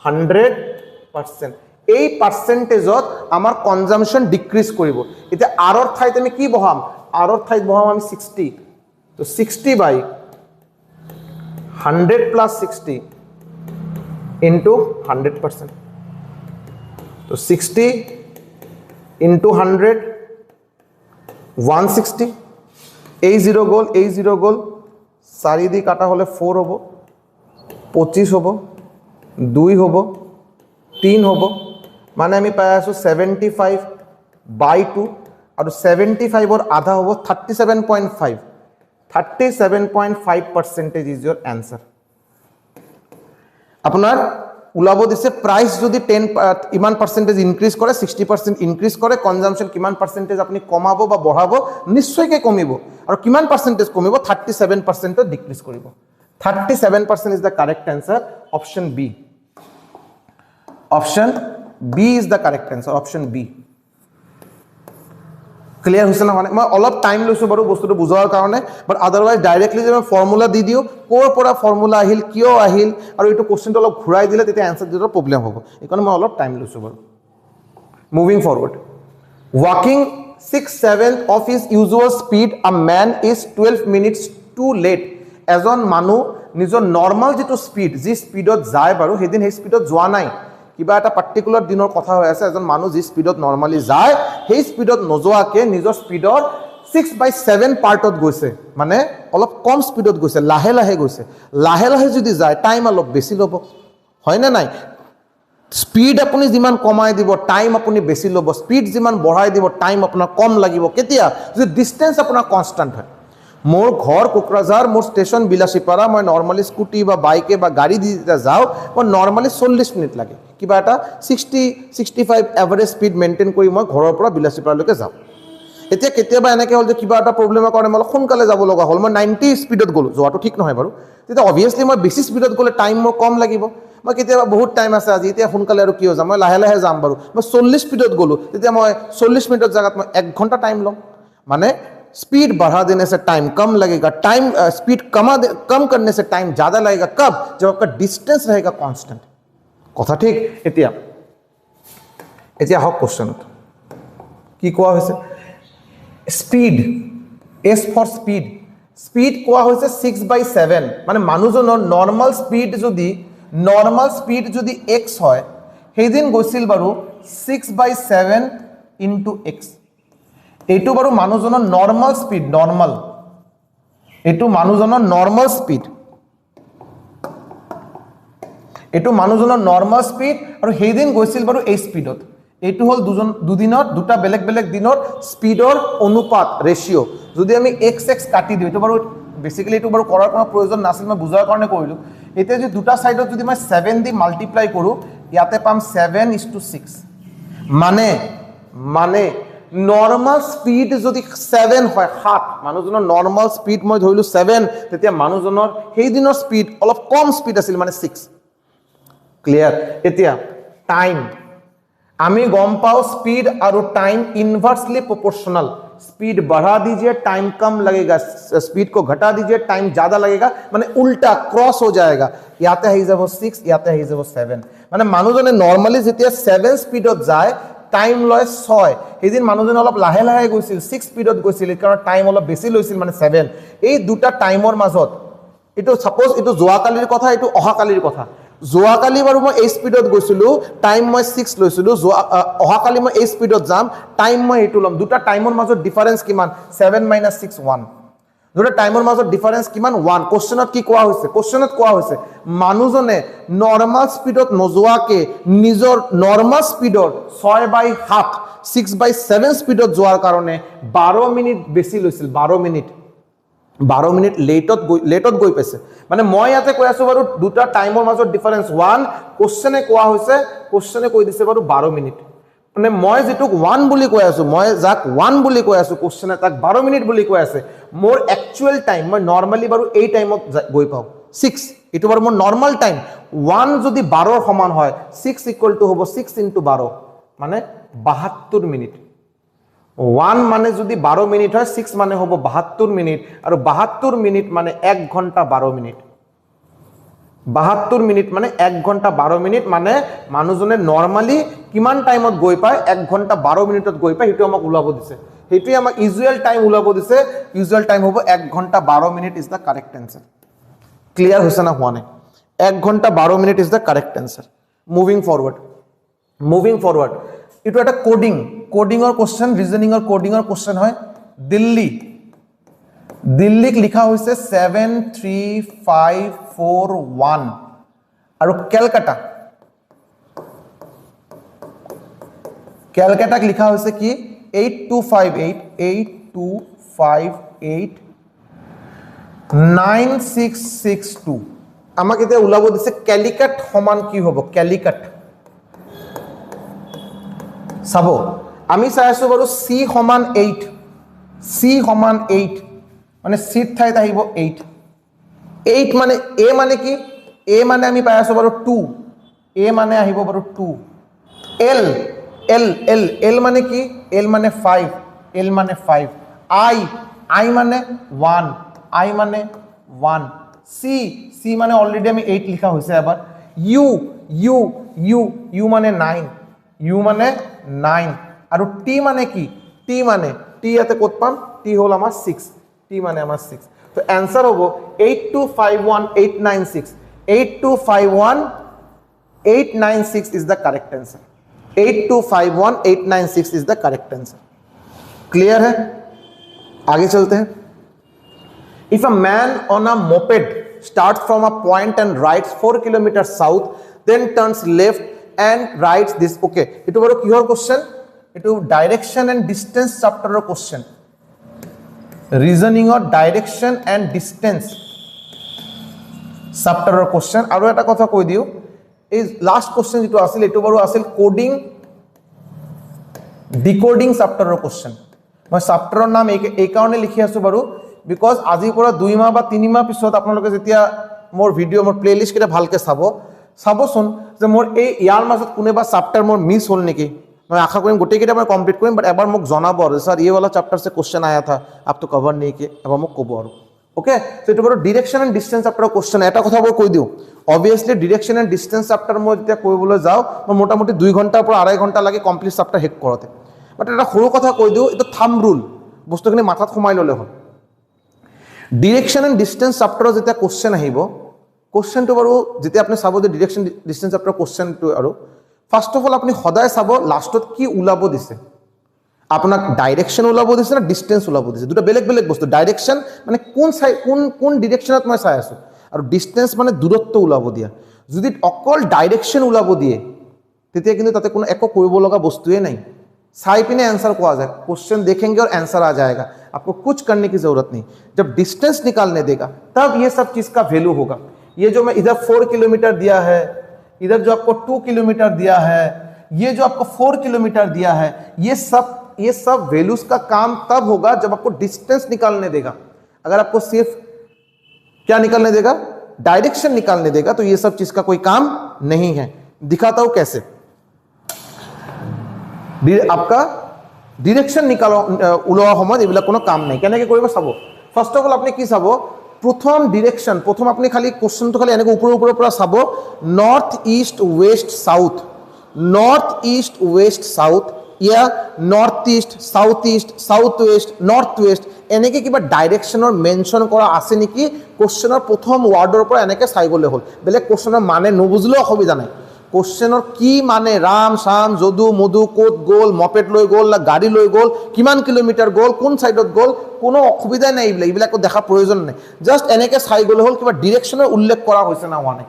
100%। এই পার্সেন্টেজত আমার কনজাম্পশন ডিক্রিজ কৰিব। এতিয়া আৰৰ ঠাইত আমি কি বহাম? আৰৰ ঠাইত বহাম আমি 60। তো 60/100 প্লাস 60 ইন্টু 100%। তো 60 ইন্টু 100 160। এই 0 গ'ল, এই 0 গ'ল, 4 দি কাটা হলে 4 হব, 25 হব, 2 হব, 3 হ'ব মানে আমি পাই আছো 75/2 আৰু 75 ৰ আধা হ'ব 37.5 37.5% ইজ your answer আপোনাৰ উলাব দিছে প্ৰাইস যদি 10 ইমান পাৰ্সেন্টেজ ইনক্ৰিজ কৰে 60% ইনক্ৰিজ কৰে কনজাম্পশন কিমান পাৰ্সেন্টেজ আপনি কমাব বা বঢ়াব নিশ্চয়কৈ কমিব আৰু কিমান পাৰ্সেন্টেজ কমিব 37% ডিক্ৰিজ কৰিব 37% is the correct answer option B option B is the correct answer option B clear হৈছে না মানে মই অলপ টাইম লৈছো বাৰু বস্তুটো বুজাৰ কাৰণে বাট আদাৰৱাইজ ডাইৰেক্টলি যে মই ফৰ্মুলা দি দিও কোৰ পৰা ফৰ্মুলা আহিল কিয় আহিল আৰু এটো কোশ্চেনটো অলপ ঘুৰাই দিলে তেতিয়া আনসাৰ দিলে প্ৰবলেম হ'ব এইকাৰণে মই অলপ টাইম লৈছো বাৰু moving forward walking 6/7 of his usual speed a man is 12 minutes too late এজন মানুহ নিজৰ নৰমাল যেটো স্পিড যি স্পিডত যায় বাৰু হেদিন হে স্পিডত যোৱা নাই কিবা এটা পাৰ্টিকুলাৰ দিনৰ কথা হৈ আছে এজন মানুহ যি স্পিডত নৰমালি যায় সেই স্পিডত নজোৱাকে নিজৰ স্পিডৰ 6/7 পার্টত গৈছে মানে অলপ কম স্পিডত গৈছে লাহে লাহে গৈছে লাহে লাহে যদি যায় টাইম অলপ বেছি লব হয় না নাই স্পিড আপুনি যিমান কমাই দিব টাইম আপুনি বেছি লব স্পিড যিমান বঢ়াই দিব টাইম আপোনাৰ কম লাগিব কেতিয়া যদি ডিসটেন্স আপোনাৰ কনস্ট্যান্ট হয় মোর ঘর কোকরাঝার মোর স্টেশন বিলাসীপাড়া মই নরমালি স্কুটি বা বাইকে বা গাড়ি দি যাও মই নরমালি 40 মিনিট লাগে কিবা এটা 60-65 এভারেজ স্পিড মেইনটেইন কৰি মই ঘৰৰ পৰা বিলাসীপাড়ালৈকে যাও এতিয়া কেতিয়াবা এনেকৈ হল যে কিবা এটা প্ৰবলেমৰ কাৰণে মই সোনকালে যাব লগা হল মই 90 স্পিডত গলো যোৱাটো ঠিক নহয় বাৰু তেতিয়া অবভিয়াসলি মই বেছি স্পিডত গলে টাইম মোৰ কম লাগিব মই কেতিয়াবা বহুত টাইম আছে আজি এতিয়া সোনকালে আৰু কিয় যাম মই লাহে লাহে যাম বাৰু মই 40 স্পিডত গলো তেতিয়া মই 40 মিনিটৰ জায়গাত মই 1 ঘন্টা টাইম লম মানে स्पीड बढ़ा देने से टाइम कम लगेगा टाइम स्पीड कम करने से टाइम ज्यादा लगेगा कब जब आपका डिस्टेंस रहेगा कांस्टेंट कथा ठीक एतिया एतिया हक क्वेश्चन की कोआ होइसे speed S for speed speed कोआ होइसे 6/7 माने मानुजনৰ नॉर्मल स्पीड যদি x হয় হেদিন গৈছিল বাৰু 6/7 * x এইটো বাৰু মানুহজনৰ নৰমাল স্পিড নৰমাল এইটো মানুহজনৰ নৰমাল স্পিড এইটো মানুহজনৰ নৰমাল স্পিড আৰু হেদিন গৈছিল বাৰু এই স্পিডত এইটো হল দুদিনৰ দুটা বেলেগ বেলেগ দিনৰ স্পিডৰ অনুপাত ৰেশিও যদি আমি x কাটি দিও এইটো বাৰু বেসিক্যালি এইটো বাৰু কৰাৰ কোনো প্ৰয়োজন নাছিল মই বুজাৰ কাৰণে কৰিলো এতিয়া যদি দুটা সাইডত যদি মই 7 দি মাল্টিপ্লাই কৰো ইয়াতে পাম 7:6 মানে নৰমাল স্পিড যদি 7 হয় 7 মানুহজনৰ নৰমাল স্পিড মই ধৰিলো 7 তেতিয়া মানুহজনৰ সেই দিনৰ স্পিড অলপ কম স্পিড আছিল মানে 6 ক্লিয়ার এতিয়া টাইম আমি গম পাও स्पीड और टाइम इनवर्सली प्रोपोर्शनल स्पीड बढ़ा दीजिए टाइम कम लगेगा स्पीड को घटा दीजिए टाइम ज्यादा लगेगा माने उल्टा क्रॉस हो जाएगा याते है जब 6 याते है जब 7 माने মানুহজনে নরমালি যেতিয়া 7 স্পিডত যায় টাইম লয় 6 হেদিন মানুহজন অলপ লাহে লাহে গৈছিল 6 স্পিডত গৈছিল কাৰণ টাইম অলপ বেছি লৈছিল মানে 7 এই দুটা টাইমৰ মাজত এটো সাপোজ এটো যোৱাকালিৰ কথা এটো অহাকালিৰ কথা যোৱাকালি বাৰু মই এই স্পিডত গৈছিলো টাইম মই 6 লৈছিলো অহাকালি মই এই স্পিডত যাম টাইম মই এটো লম দুটা টাইমৰ মাজত ডিফাৰেন্স কিমান 7 - 6 1 দুটা টাইমৰ মাজত ডিফাৰেন্স কিমান 1 কোশ্চেনত কি কোৱা হৈছে কোশ্চেনত কোৱা হৈছে মানুহজনে নৰমাল স্পিডত নজোৱাকে নিজৰ নৰমাল স্পিডৰ 6/7 6/7 স্পিডত যোৱাৰ কাৰণে 12 মিনিট বেছি লৈছিল 12 মিনিট লেটত গৈ পাইছে মানে মই ইয়াতে কৈ আছো বাৰু দুটা টাইমৰ মাজত ডিফাৰেন্স 1 কোশ্চেনে কোৱা হৈছে কোশ্চেনে কৈ দিছে বাৰু 12 মিনিট মানে মই যেটো 1 বুলি কৈ আছো মই যাক 1 বুলি কৈ আছো কোশ্চেনে তাক 12 মিনিট বুলি কৈ আছে মোৰ একচুয়াল টাইম মই নৰমালি বাৰু এই টাইমত গৈ পাও 6 এটো বাৰু মোৰ নৰমাল টাইম 1 যদি 12 ৰ সমান হয় 6 = হ'ব 6 * 12 মানে 72 মিনিট 1 মানে যদি 12 মিনিট হয় 6 মানে হ'ব 72 মিনিট আৰু 72 মিনিট মানে 1 ঘন্টা 12 মিনিট 72 মিনিট মানে 1 ঘন্টা 12 মিনিট মানে মানুহজনে নরমালি কিমান টাইমত গৈ পায় 1 ঘন্টা 12 মিনিটত গৈ পায় হেতু আমাক উলাব দিছে হেতুই আমাক ইউজুয়াল টাইম উলাব দিছে ইউজুয়াল টাইম হ'ব 1 ঘন্টা 12 minute is the correct answer clear হৈছে না হোৱা নাই 1 ঘন্টা 12 minute is the correct answer moving forward এটো এটা কোডিংৰ কোশ্চেন ৰিজনিংৰ কোডিংৰ কোশ্চেন হয় দিল্লীক লিখা হৈছে 73541 আৰু কলকাতা ক্যালকাটাক লিখা হৈছে কি 8258 আমাক এতিয়া ওলাব দিছে ক্যালিকাট সমান কি হ'ব ক্যালিকাট চাব আমি চাই আছো বাৰু c সমান 8 c সমান 8 মানে c ঠাইত আহিব 8 8 মানে a মানে কি a মানে আমি পাই আছো বাৰু 2 a মানে আহিব বাৰু 2 l l l l মানে কি l মানে 5 l মানে 5 i i মানে 1 i মানে 1 c c মানে অলরেডি আমি 8 লিখা হৈছে এবাৰ u u u u মানে 9 u মানে 9 আৰু t মানে কি t মানে t ইয়াতে কত পাম t হল আমাৰ 6 t মানে আমাৰ 6 তো आंसर হ'ব 8251896 8251896 is the correct answer 8251896 is the correct answer clear है आगे चलते हैं if a man on a moped starts from a point and rides 4 kilometers south then turns left and rides this okay itu baro kihor question itu direction and distance chapter or question reasoning or direction and distance chapter or question aru eta kotha koi diu is last question jitu asil etu baru asil coding decoding chapter or question মই chapter or নাম এই কারণে লিখি আছো Bahru because আজি পৰা 2 মাহ বা 3 মাহ পিছত আপোনালোকে যেতিয়া মোৰ ভিডিও মোৰ প্লেলিস্ট কেটা ভালকে চাবচোন যে মোৰ এই ইয়াৰ মাজত কোনেবা chapter মোৰ মিস হল নেকি मैं आशा करूँ गोटे केटा मैं कम्प्लीट करूँ बट एबार मुझे जनाब सर ये वाला चैप्टर से क्वेश्चन आया था आप तो कवर नहीं किए एबार मुझे कब और ओके सो ये बार direction and distance chapter question एट कथा मैं কৈ দিও obviously direction and distance chapter मैं जेटा কৰিবলৈ যাও मैं मोटामुटी 2 घंटार पर 2.5 घंटा लगे कमप्लीट चैप्टर हेक करते बट এটা সৰু কথা কৈ দিও এটা থাম্ব রুল বস্তুখিনি মাথাত সোমাই ললে হল ডিরেকশন এন্ড ডিস্টেন্স চैप्टर যেটা क्वेश्चन আহিব क्वेश्चनটো বাৰু যেটা আপনি চাব যে ডিৰেকশন ডিস্টেন্স চैप्टर क्वेश्चनটো আৰু ফার্স্ট অফ অল আপনি সদায় চাব লাস্টত কি উলাব দিছে আপোনাক ডাইরেকশন উলাব দিছে না ডিস্টেন্স উলাব দিছে দুটা বেলেগ বেলেগ বস্তু ডাইরেকশন মানে কোন ডিরেকশনত মই চাই আছো আৰু ডিস্টেন্স মানে দূৰত্ব উলাব দিয়া যদি অকল ডাইৰেকশন উলাব দিয়ে তেতিয়া কিন্তু তাতে কোনো একো কৰিব লগা বস্তুৱে নাই চাই পিনে आंसर কোয়া যায় क्वेश्चन देखेंगे और आंसर आ जाएगा आपको कुछ करने की जरूरत नहीं जब डिस्टेंस निकालने देगा तब ये सब चीज का वैल्यू होगा ये जो मैं इधर 4 किलोमीटर दिया है इधर जो आपको 2 किलोमीटर दिया है ये जो आपको 4 किलोमीटर दिया है ये सब वैल्यूज का काम तब होगा जब आपको डिस्टेंस निकालने देगा अगर आपको सिर्फ क्या निकालने देगा डायरेक्शन निकालने देगा तो ये सब चीज का कोई काम नहीं है दिखाता हूं कैसे आपका डिरेक्शन निकालो उलोৱা সময়ত এইবিলাক কোনো কাম নাই কেনেকৈ কৰিব চাব ফাৰ্স্ট অফ অল আপনি কি চাব প্ৰথম ডিৰেকশন প্ৰথম আপনি খালি কোশ্চেনটো খালি এনেকৈ উপৰৰ পৰা চাব নৰ্থ ইস্ট ওয়েস্ট সাউথ ইয়া north east south West north West এনেকৈ কিবা ডাইৰেকশনৰ মেনশন কৰা আছে নেকি কোশ্চেনৰ প্ৰথম ওয়াৰ্ডৰ পৰা এনেকৈ চাই গলে হল বেলেগ কোশ্চেনৰ মানে নুবুজিলেও অসুবিধা নাই কোশ্চেনৰ কি মানে রাম শাম যদু মধু কোত গোল মপেড লৈ গোল না গাড়ী লৈ গোল কিমান কিলোমিটার গোল কোন সাইডত গোল কোনো অসুবিধা নাই এইবিলাক দেখা প্ৰয়োজন নাই জাস্ট এনেকৈ চাই গলে হল কিবা ডিৰেকশনৰ উল্লেখ কৰা হৈছে না হোৱা নাই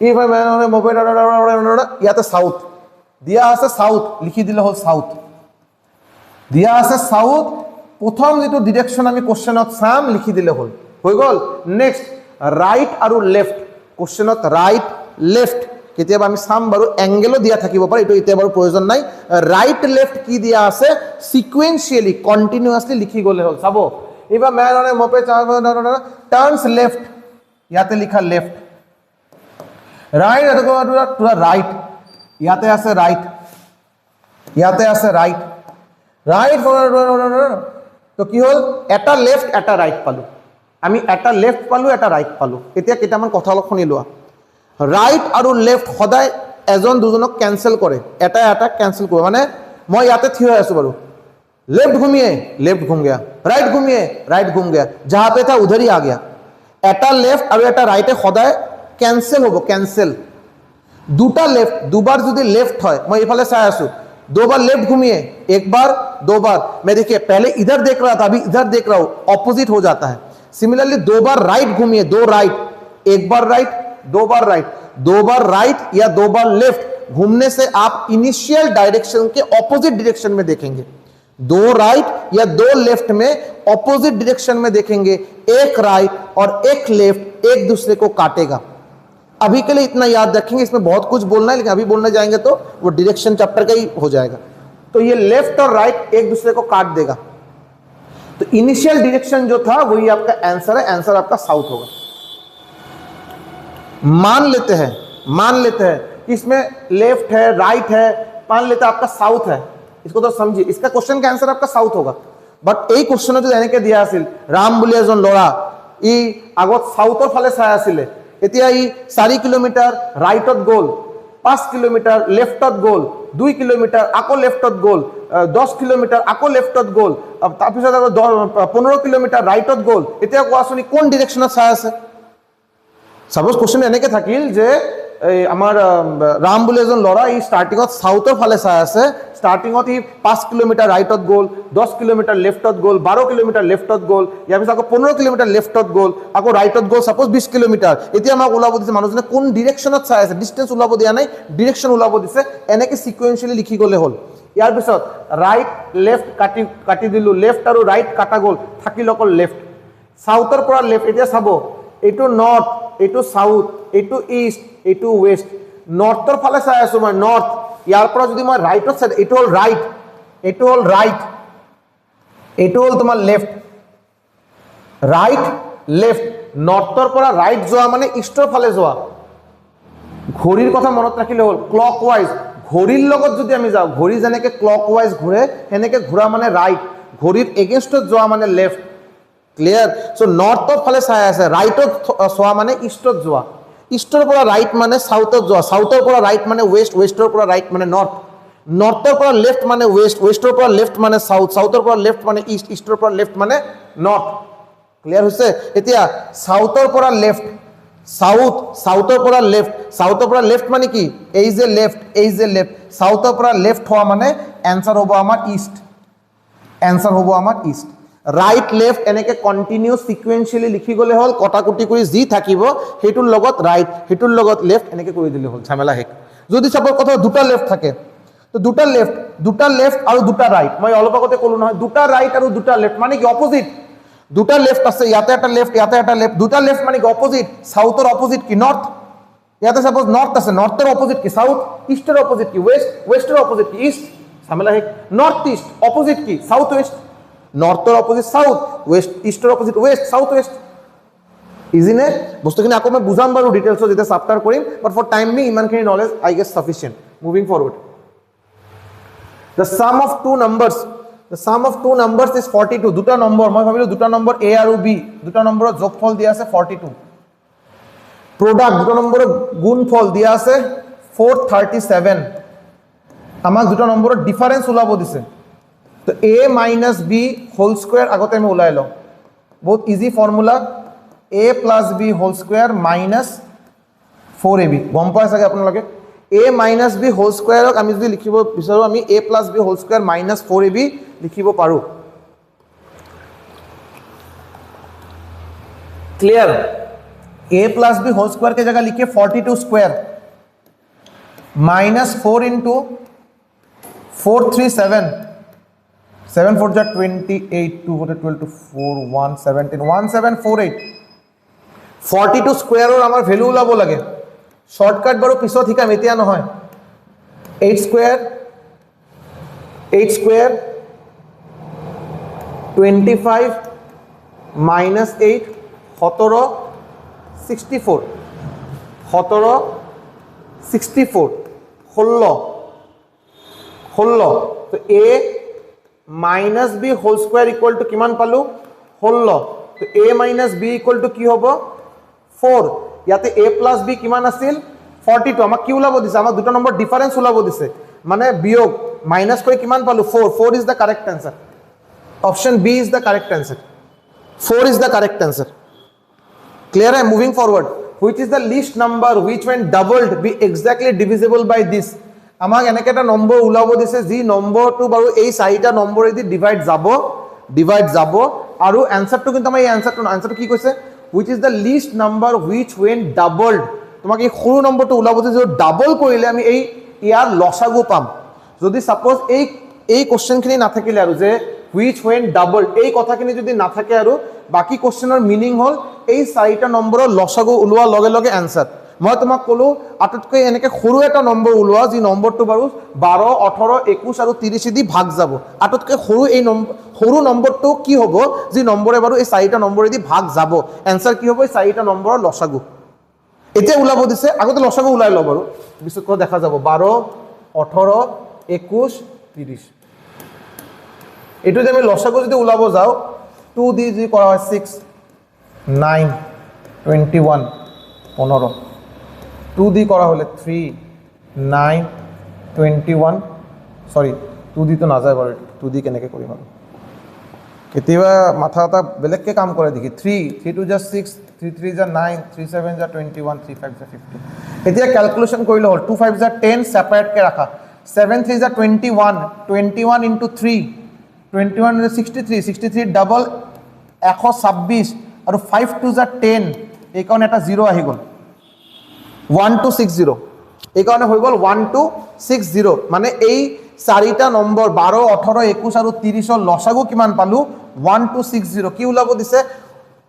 এই মানে মপেড ইয়াতে সাউথ দিয়া আছে সাউথ লিখি দিলে হল সাউথ দিয়া আছে সাউথ প্রথম যেটো ডিরেকশন আমি কোশ্চেনত চাম লিখি দিলে হল হৈ গল নেক্সট রাইট আৰু লেফট কোশ্চেনত ৰাইট লেফট কেতিয়াবা আমি চাম বাৰু এঙ্গেলও দিয়া থাকিব পাৰে এটো এতিয়া বাৰু প্ৰয়োজন নাই রাইট লেফট কি দিয়া আছে সিকোয়েন্সিয়ালি কন্টিনিউয়াসলি লিখি গলে হল চাবো এবাৰ man on a moped turns left ইয়াতে লিখা লেফট রাইট এটো পুরা রাইট ইয়াতে আছে রাইট তো কি হল এটা লেফট এটা রাইট পালো আমি এটা লেফট পালো এটা রাইট পালো এতিয়া কেটামান কথা অলপ শুনি লোৱা ৰাইট আৰু লেফট সদায় এজন দুজনক ক্যান্সেল কৰে এটা ক্যান্সেল কৰে মানে মই ইয়াতে থিয় হৈ আছো বাৰু लेफ्ट घूमिए लेफ्ट घूम गया राइट घूमिए राइट घूम गया जहां पे था उधर ही आ गया এটা লেফট আৰু এটা রাইটে সদায় ক্যান্সেল হ'ব ক্যান্সেল দুটা लेफ्ट দুবার যদি लेफ्ट হয় মই ইফালে চাই আছো दो बार लेफ्ट घूमिए एक बार दो बार मैं देखिए पहले इधर देख रहा था अभी इधर देख रहा हूं ऑपोजिट हो जाता है सिमिलरली दो बार राइट घूमिए दो राइट एक बार राइट दो बार राइट या दो बार लेफ्ट घूमने से आप इनिशियल डायरेक्शन के ऑपोजिट डायरेक्शन में देखेंगे, दो राइट या दो लेफ्ट में ऑपोजिट डायरेक्शन में देखेंगे, एक राइट और एक लेफ्ट एक दूसरे को काटेगा। अभी के लिए इतना याद रखेंगे, इसमें बहुत कुछ बोलना है लेकिन अभी बोलने जाएंगे तो वो डायरेक्शन चैप्टर का ही हो जाएगा। तो ये लेफ्ट और राइट एक दूसरे को काट देगा, तो इनिशियल डायरेक्शन जो था वही आपका आंसर है, आंसर आपका साउथ होगा। मान लेते हैं कि इसमें लेफ्ट है राइट है, मान लेते हैं आपका साउथ है, इसको तो समझिए, इसका क्वेश्चन का आंसर आपका साउथ होगा। বাট এই কোশ্চেনত যে এনেকে দিয়া আছিল ৰাম বুলি এজন ল'ৰা ই আগত সাউথৰ ফালে চাই আছিলে, এতিয়া ই 4 কিলোমিটাৰ ৰাইটত গ'ল, 5 কিলোমিটাৰ লেফটত গ'ল, 2 কিলোমিটাৰ আকৌ লেফটত গ'ল, 10 কিলোমিটাৰ আকৌ লেফটত গ'ল, তাৰপিছত আকৌ 15 কিলোমিটাৰ ৰাইটত গ'ল। এতিয়া কোৱাচোন কোন ডিৰেকশ্যনত চাই আছে? সাপোজ কোশ্চেন এনেকে থাকিল যে আমাৰ ৰাম বুলি এজন ল'ৰা ই ষ্টাৰ্টিঙত সাউথৰ ফালে চাই আছে, ষ্টাৰ্টিঙত ই 5 কিলোমিটাৰ ৰাইটত গ'ল, 10 কিলোমিটাৰ লেফটত গ'ল, 12 কিলোমিটাৰ লেফটত গ'ল, ইয়াৰ পিছত আকৌ 15 কিলোমিটাৰ লেফটত গ'ল, আকৌ ৰাইটত গ'ল সাপোজ 20 কিলোমিটাৰ। এতিয়া আমাক ওলাব দিছে মানুহজনে কোন ডিৰেকশ্যনত চাই আছে, ডিষ্টেঞ্চ ওলাব দিয়া নাই, ডিৰেকশ্যন ওলাব দিছে, এনেকে সিকুৱেন্সিয়েলি লিখি গ'লে হ'ল। ইয়াৰ পিছত ৰাইট লেফট কাটি দিলোঁ, লেফট আৰু ৰাইট কাটা গ'ল, থাকিল অকল লেফট। সাউথৰ পৰা লেফট, এতিয়া চাব এইটো নৰ্থ, এইটো সাউথ, এইটো ইষ্ট, এইটো ওয়েস্ট, নৰ্থৰ ফালে চাই আছো মই নৰ্থ, ইয়াৰ পৰা যদি মই ৰাইটত চাই, এইটো হ'ল ৰাইট, এইটো হ'ল ৰাইট, এইটো হ'ল তোমাৰ লেফট, ৰাইট লেফট, নৰ্থৰ পৰা ৰাইট যোৱা মানে ইষ্টৰ ফালে যোৱা। ঘড়ীৰ কথা মনত ৰাখিলে হ'ল, ক্লক ৱাইজ, ঘড়ীৰ লগত যদি আমি যাওঁ, ঘড়ী যেনেকে ক্লক ৱাইজ ঘূৰে সেনেকে ঘূৰা মানে ৰাইট, ঘড়ীৰ এগেইনষ্টত যোৱা মানে লেফট। ক্লিয়াৰ? সো নৰ্থৰ ফালে চাই আছে, ৰাইটত চোৱা মানে ইষ্টত যোৱা, ইষ্টৰ পৰা ৰাইট মানে সাউথত যোৱা, সাউথৰ পৰা ৰাইট মানে ওয়েস্ট, ওয়েস্টৰ পৰা ৰাইট মানে নৰ্থ, নৰ্থৰ পৰা লেফট মানে ওয়েস্ট, ওয়েস্টৰ পৰা লেফট মানে সাউথ, সাউথৰ পৰা লেফট মানে ইষ্ট, ইষ্টৰ পৰা লেফট মানে নৰ্থ। ক্লিয়াৰ হৈছে? এতিয়া সাউথৰ পৰা লেফট, সাউথ, সাউথৰ পৰা লেফট, সাউথৰ পৰা লেফট মানে কি এই যে লেফট, এই যে লেফট, সাউথৰ পৰা লেফট হোৱা মানে এনসাৰ হ'ব আমাৰ ইষ্ট, এনসাৰ হ'ব আমাৰ ইষ্ট। ৰাইট লেফট এনেকে কন্টিনিউ সিকুৱেন্সিয়েলি লিখি গ'লে হ'ল, কটাকুটি কৰি যি থাকিব সেইটোৰ লগত ৰাইট, সেইটোৰ লগত লেফট এনেকে কৰি দিলে হ'ল, ঝামেলা শেষ। যদি চাপোজ কথা দুটা লেফট থাকে, তো দুটা লেফট আৰু দুটা ৰাইট, মই অলপ আগতে ক'লো নহয় দুটা ৰাইট আৰু দুটা লেফট মানে কি অপোজিট, দুটা লেফট আছে, ইয়াতে এটা লেফট, ইয়াতে এটা লেফট, দুটা লেফট মানে কি অপোজিট। সাউথৰ অপোজিট কি নৰ্থ, ইয়াতে সাপোজ নৰ্থ আছে, নৰ্থৰ অপোজিট কি সাউথ, ইষ্টৰ অপোজিট কি ওয়েস্ট, ওয়েস্টৰ অপোজিট কি ইষ্ট, ঝামেলা শেষ। নৰ্থ ইষ্ট অপোজিট কি সাউথ ওয়েস্ট, নৰ্থৰ অপোজিট সাউথ, ওয়েস্ট ইষ্টৰ opposite west, south west. Easy নে? বস্তুখিনি আকৌ মই বুজাম বাৰু ডিটেইলছত যেতিয়া চাপ্টাৰ কৰিম, বাট ফৰ টাইম বিং ইমানখিনি knowledge I guess sufficient. Moving forward, the sum of two numbers is 42, দুটা নম্বৰ, মই ভাবিলো দুটা নম্বৰ a আৰু b, দুটা নম্বৰৰ যোগফল দিয়া আছে 42, প্ৰডাক্ট দুটা নম্বৰৰ গুণফল দিয়া আছে 437, আমাক দুটা নম্বৰৰ ডিফাৰেন্স ওলাব দিছে, তো a minus b whole square আগতে আমি ওলাই লওঁ, বহুত easy formula, a plus b whole square minus 4ab, গম পাই চাগে আপোনালোকে। a মাইনাছ b হোল স্কোয়াৰক আমি যদি লিখিব বিচাৰোঁ, আমি a plus b whole square minus 4ab লিখিব পাৰোঁ। Clear? a plus b whole square के जगह लिखिए 42 स्क्वायर माइनस 4 इंटू 437, 7 4 जा 28, 2 4 12 to 4 1 17 1748, 42 স্কোয়াৰৰ আমাৰ ভ্যালু ওলাব লাগে। শৰ্টকাট বাৰু পিছত শিকাম, এতিয়া নহয়। 8 স্কোয়ার 25 মাইনাস 8 17 64, 17 64 16, তো a minus b whole square equal to কিমান পালো 16, তো a minus b equal to কি হ'ব 4, ইয়াতে a প্লাস b কিমান আছিল 42, আমাক কি ওলাব দিছে, আমাক দুটা নম্বৰ ডিফাৰেন্স ওলাব দিছে, মানে বিয়োগ মাইনাস কৰি কিমান পালো 4, 4 is the correct answer, option B is the correct answer, 4 is the correct answer. Clear? I am moving forward. Which is the least number which when doubled be exactly divisible by this? আমাক এনেকে এটা number ওলাব দিছে, যি নম্বৰটো বাৰু এই চাৰিটা নম্বৰেদি ডিভাইড যাব, আৰু আনসাৰটো কিন্তু আমাৰ এই আনসাৰটো কি কৈছে, which is the least number which when doubled, তোমাক এই সৰু নম্বৰটো ওলাব দিছে, ডাবল কৰিলে আমি ইয়াৰ লসাগু পাম যদি সাপোজ এই কোশ্চেনখিনি নাথাকিলে আৰু যে হুইচ ৱেন ডাবল এই কথাখিনি যদি নাথাকে আৰু বাকি কোশ্চেনৰ মিনিং হ'ল এই 4টা নম্বৰৰ লসাগু ওলোৱাৰ লগে লগে এনসাৰ মই তোমাক ক'লো আটাইতকৈ এনেকৈ সৰু এটা নম্বৰ ওলোৱা যি নম্বৰটো বাৰু 12 18 21 আৰু 30 দি ভাগ যাব আটাইতকৈ সৰু এই সৰু নম্বৰটো কি হ'ব যি নম্বৰে বাৰু এই 4টা নম্বৰেদি ভাগ যাব এনসাৰ কি হ'ব এই 4টা নম্বৰৰ লসাগু এতিয়া ওলাব দিছে আগতে লসাগু ওলাই লওঁ বাৰু পিছত কো দেখা যাব 12 18 21 30 এটো যে আমি লসাগু যদি ওলাব যাও 2 দি যি কৰা হয় 6 9 21 15 2 দি কৰা হলে 3 9 21 সৰি 2 দি তো না যায় বাৰু 2 দি কেনেকৈ কৰিম আৰু কেতিয়াবা মাথা এটা বেলেগকে কাম কৰে দেখি 3 2 just 6 3 3 जा 9 3 7 जा 21 3 5 जा 50 এতিয়া ক্যালকুলেশন কৰিলে হল 2 5 जा 10 সেপারেট কে রাখা 7 3 जा 21 21 into 3 21 into 63 63 ডাবল 126 আৰু 5 2 जा 10 এই কারণে এটা 0 আহি গল 1260 এই কারণে হৈ গল 1260 মানে এই 4টা নম্বৰ 12 18 21 আৰু 30 ৰ লসাগু কিমান পালো 1260 কি ওলাব দিছে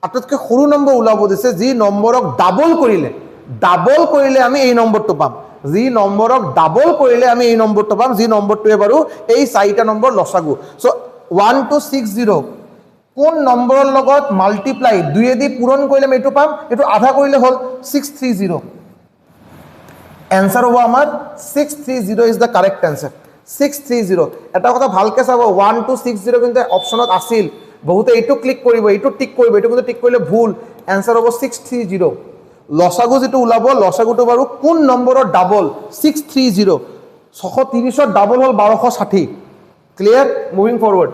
আটাইতকৈ সৰু নম্বৰ ওলাব দিছে যি নম্বৰক ডাবল কৰিলে আমি এই নম্বৰটো পাম যি নম্বৰক ডাবল কৰিলে আমি এই নম্বৰটো পাম যি নম্বৰটোৱে বাৰু এই 4টা নম্বৰ লসাগু সো 1260 কোন নম্বৰৰ লগত মাল্টিপ্লাই 2 দি পূৰণ কৰিলে আমি এটো পাম এটো আধা কৰিলে হল 630 आंसर होबो आमार 630 इज द करेक्ट आंसर 630 এটা কথা ভালকে চাব 1260 কিন্তু অপশনত আছিল বহুতে এটো ক্লিক কৰিব এটো টিক কৰিব এটো কিন্তু টিক কৰিলে ভুল आंसर होबो 630 লসাগু যেটো ওলাব লসাগুটো বাৰু কোন নম্বৰৰ ডাবল 630 630 ৰ double hall 1260 clear moving forward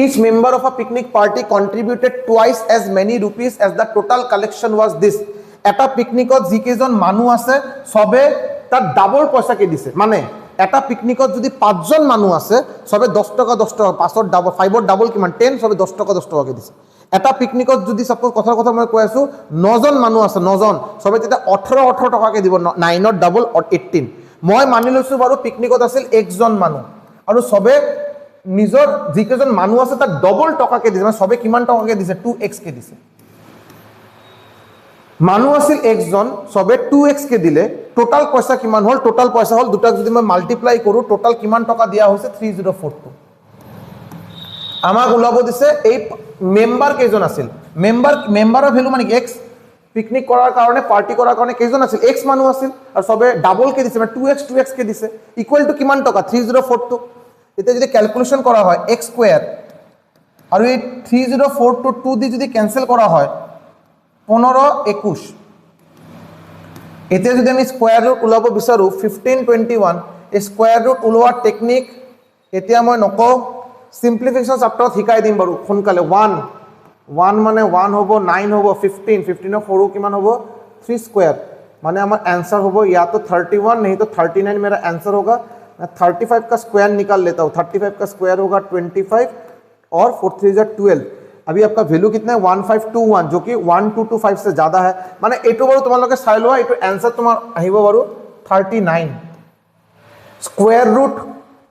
each member of a picnic party contributed twice as many rupees as the total collection was this এটা পিকনিকত যি কেজন মানুহ আছে সবে তার ডাবল পয়সা কে দিছে মানে এটা পিকনিকত যদি 5 জন মানুহ আছে সবে 10 টাকা 5 ৰ ডাবল 5 ৰ ডাবল কিমান 10 সবে 10 টাকা 10 টাকা কে দিছে এটা পিকনিকত যদি সাপোজ কথা মই কৈ আছো 9 জন মানুহ আছে 9 জন সবে তেটা 18 টাকা কে দিব 9 ৰ ডাবল 18 মই মানি লৈছো বাৰু পিকনিকত আছিল 1 জন মানুহ আৰু সবে নিজৰ যি কেজন মানুহ আছে তাক ডাবল টাকা কে দিছে মানে সবে কিমান টাকা কে দিছে 2x কে দিছে মানুহ আছিল 1 জন সবে 2x কে দিলে টোটাল পয়সা কিমান হল টোটাল পয়সা হল দুটা যদি মই মাল্টিপ্লাই কৰো টোটাল কিমান টাকা দিয়া হৈছে 3042 আমাক ওলাব দিছে এই মেম্বার কেজন আছিল মেম্বাৰৰ ভ্যালু মানে x পিকনিক কৰাৰ কাৰণে পাৰ্টি কৰাৰ কাৰণে কেজন আছিল x মানুহ আছিল আৰু সবে ডাবল কে দিছে মানে 2x কে দিছে ইকুৱেল টু কিমান টাকা 3042 এটা যদি ক্যালকুলেশন কৰা হয় x স্কয়াৰ আৰু এই 3042 2 দি যদি ক্যান্সেল কৰা হয় 15 21 এতিয়া যদি আমি স্কয়াৰ ৰুট ওলাব বিচাৰো 1521 এই স্কয়াৰ ৰুট ওলোৱা টেকনিক এতিয়া মই নকও সিম্পলিফিকেশন চ্যাপ্টাৰত শিকাই দিম বাৰু সোনকালে 1 মানে 1 হ'ব 9 হ'ব 15 ৰ সৰু কিমান হ'ব 3 স্কয়াৰ মানে আমাৰ आंसर হ'ব या तो 31 नहीं तो 39 मेरा आंसर होगा मैं 35 का स्क्वायर निकाल लेता हूं 35 का स्क्वायर होगा 25 और 4 3 जा 12 अभी आपका वैल्यू कितना है 1521 जो कि 1225 से ज्यादा है माने एटो बारो তোমালোকে চাই লোৱা এটো आंसर তোমাৰ আহিব বাৰো 39 স্কয়াৰ रूट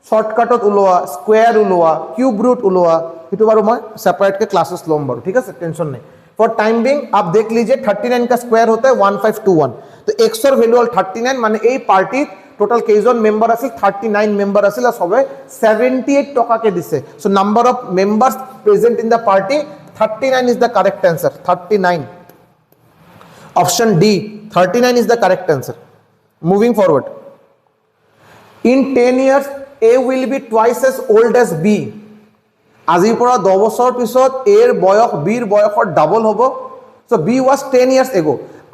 শৰ্টকাটত উলোৱা স্কয়াৰ উলোৱা কিউব रूट উলোৱা এটো বাৰো মই সেপাৰেট के क्लासेस লম বাৰো ठीक है टेंशन नहीं फॉर टाइम बिंग आप देख लीजिए 39 का स्क्वायर होता है 1521 तो x ৰ वैल्यू হল 39 মানে এই পার্টি টোটাল কেজন মেম্বার আছিল 39 মেম্বার আছিল আর সবে 78 টাকা কে দিছে so number of members present in the party 39 is the correct answer 39 option D 39 is the correct answer moving forward in 10 years a will be twice as old as b আজিৰ পৰা 10 বছৰ পিছত a ৰ বয়স b ৰ বয়সৰ double হ'ব so b was 10 years ago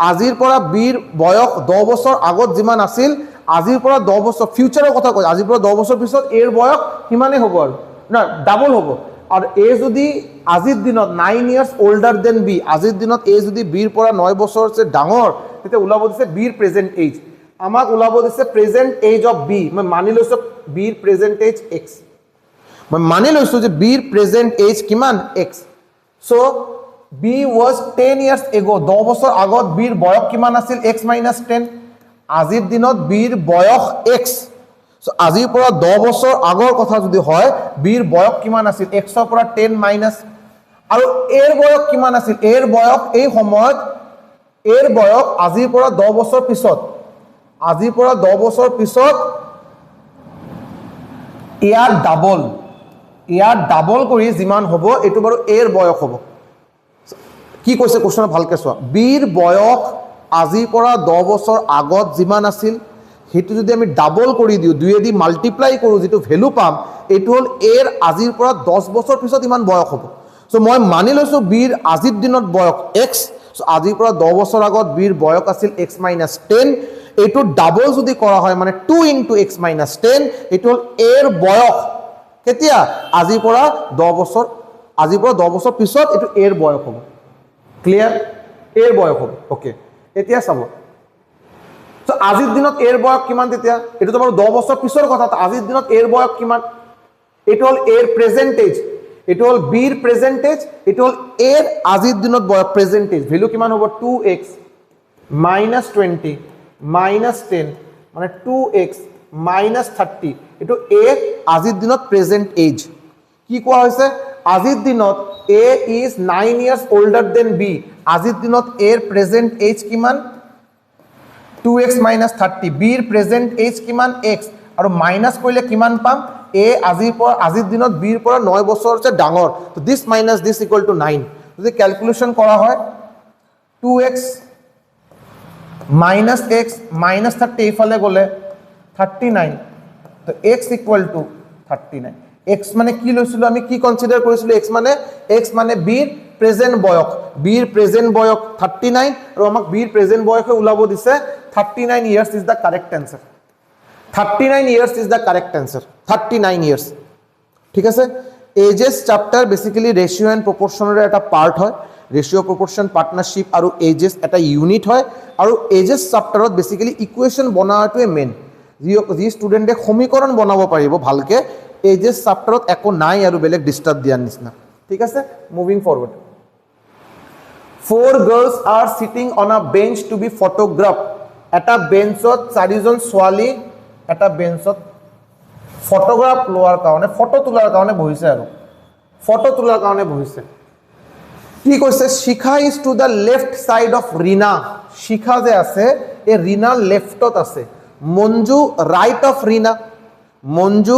আজিৰ পৰা b ৰ বয়স 10 বছৰ আগত যিমান আছিল আজিৰ পৰা 10 বছৰ ফিউচাৰৰ কথা কয় আজিৰ পৰা 10 বছৰ পিছত এৰ বয়স কিমানে হ'ব আৰু না ডাবল হ'ব আৰু এ যদি আজিৰ দিনত 9 ইয়াৰ্স ওল্ডাৰ দেন বি আজিৰ দিনত এ যদি বিৰ পৰা 9 বছৰছে ডাঙৰ তেতিয়া ওলাব দিছে বিৰ প্ৰেজেন্ট এজ আমাক ওলাব দিছে প্ৰেজেন্ট এজ অফ বি মই মানি লৈছো বিৰ প্ৰেজেন্ট এজ x মই মানি লৈছো যে বিৰ প্ৰেজেন্ট এজ কিমান x সো বি ওয়াজ 10 ইয়াৰ্স এগো 10 বছৰ আগত বিৰ বয়স কিমান আছিল x - 10 আজিৰ দিনত বিৰ বয়স x সো আজিৰ পৰা 10 বছৰ আগৰ কথা যদি হয় বিৰ বয়স কিমান আছিল x ৰ পৰা 10 মাইনাস আৰু এৰ বয়স কিমান আছিল এৰ বয়স এই সময়ত এৰ বয়স আজিৰ পৰা 10 বছৰ পিছত আজিৰ পৰা 10 বছৰ পিছত ইয়াৰ ডাবল কৰি যিমান হ'ব এটো বাৰু এৰ বয়স হ'ব কি কৈছে কোশ্চন ভালকে চোৱা বিৰ বয়স আজিৰ পৰা 10 বছৰ আগত যিমান আছিল হেতু যদি আমি ডাবল কৰি দিও দুইয়েদি মাল্টিপ্লাই কৰো যেটো ভ্যালু পাম এটো হল এৰ আজিৰ পৰা 10 বছৰ পিছত ইমান বয়স হ'ব সো মই মানি লৈছো বিৰ আজিৰ দিনত বয়স x সো আজিৰ পৰা 10 বছৰ আগত বিৰ বয়স আছিল x - 10 এটো ডাবল যদি কৰা হয় মানে 2 * x - 10 এটো হল এৰ বয়স কেতিয়া আজিৰ পৰা 10 বছৰ পিছত এটো এৰ বয়স হ'ব ক্লিয়াৰ এৰ বয়স হ'ব ওকে এতিয়া চাব সো আজিৰ দিনত এৰ বয়স কিমান তেতিয়া এটো তো বাৰু 10 বছৰ পিছৰ কথা আজিৰ দিনত এৰ বয়স কিমান এটো হল এৰ প্ৰেজেন্টেজ এটো হল বিৰ প্ৰেজেন্টেজ এটো হল এৰ আজিৰ দিনত বয়স প্ৰেজেন্টেজ ভ্যালু কিমান হ'ব 2x - 20 - 10 মানে 2x - 30 এটো a আজিৰ দিনত প্ৰেজেন্ট এজ কি কোৱা হৈছে আজিৰ দিনত a is 9 years older than b আজিৰ দিনত a এৰ প্ৰেজেন্ট এজ কিমান 2x - 30 b এৰ প্ৰেজেন্ট এজ কিমান x আৰু মাইনাস কৰিলে কিমান পাম a আজিৰ দিনত b এৰ পৰা 9 বছৰছে ডাঙৰ তো this minus this equal to 9 যদি ক্যালকুলেশন কৰা হয় 2x - x - 30 ইফালে গলে 39 তো x ইকুয়াল টু 39 x মানে কি লৈছিলো আমি কি কনসিডার কৰিছিলো x মানে b এৰ প্ৰেজেন্ট বয়স b এৰ প্ৰেজেন্ট বয়স 39 আৰু আমাক b এর প্রেজেন্ট বয়সে উলাব দিছে 39 years is the correct answer 39 years is the correct answer 39 years ঠিক আছে ages chapter basically ratio and প্রপোর্শনের একটা পার্ট হয় রেশিও প্রপোর্শন পার্টনারশিপ আৰু এজেস এটা ইউনিট হয় আৰু এজেস চ্যাপ্টাৰত বেসিক্যালি ইকুয়েশন বনাওয়াটোৱে মেইন যি স্টুডেন্টে সমীকৰণ বনাব পাৰিব ভালকে এজেস চ্যাপ্টাৰত একো নাই আৰু বেলেগ ডিস্টাৰ্ব দিয়াৰ নিচিনা ঠিক আছে moving forward 4 girls are sitting on a bench to be photographed এটা বেঞ্চত চাৰিজন ছোৱালী এটা বেঞ্চত ফটোগ্ৰাফ লোৱাৰ কাৰণে ফটো তোলাৰ কাৰণে বহিছে আৰু ফটো তোলাৰ কাৰণে বহিছে কি কৈছে Shikha is to the left side of Reena Shikha যে আছে এই ৰীনা লেফটত আছে Manju right of Reena Manju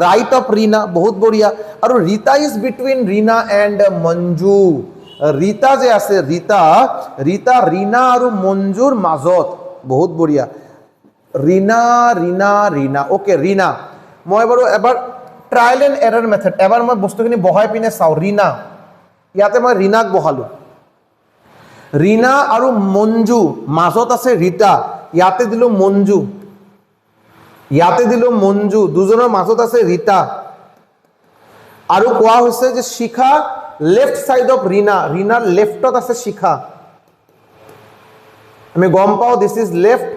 right of Reena বহুত বঢ়িয়া আৰু Rita is between Reena and Manju Rita যে আছে ৰীতা ৰীনা আৰু মঞ্জুৰ মাজত বহুত বঢ়িয়া ৰীনা ওকে ৰীনা মই বাৰু এবাৰ ট্ৰায়াল এণ্ড এৰৰ মেথড এবাৰ মই বস্তুখিনি বহাই পিনে চাও ৰীনা ইয়াতে মই ৰীনাক বহালো ৰীনা আৰু মঞ্জু মাজত আছে ৰীতা ইয়াতে দিলো মঞ্জু দুজনৰ মাজত আছে ৰীতা আৰু কোৱা হৈছে যে শিখা লেফট সাইড অফ ৰীনাৰ লেফটত আছে শিখা আমি গম পাও দিস ইজ লেফট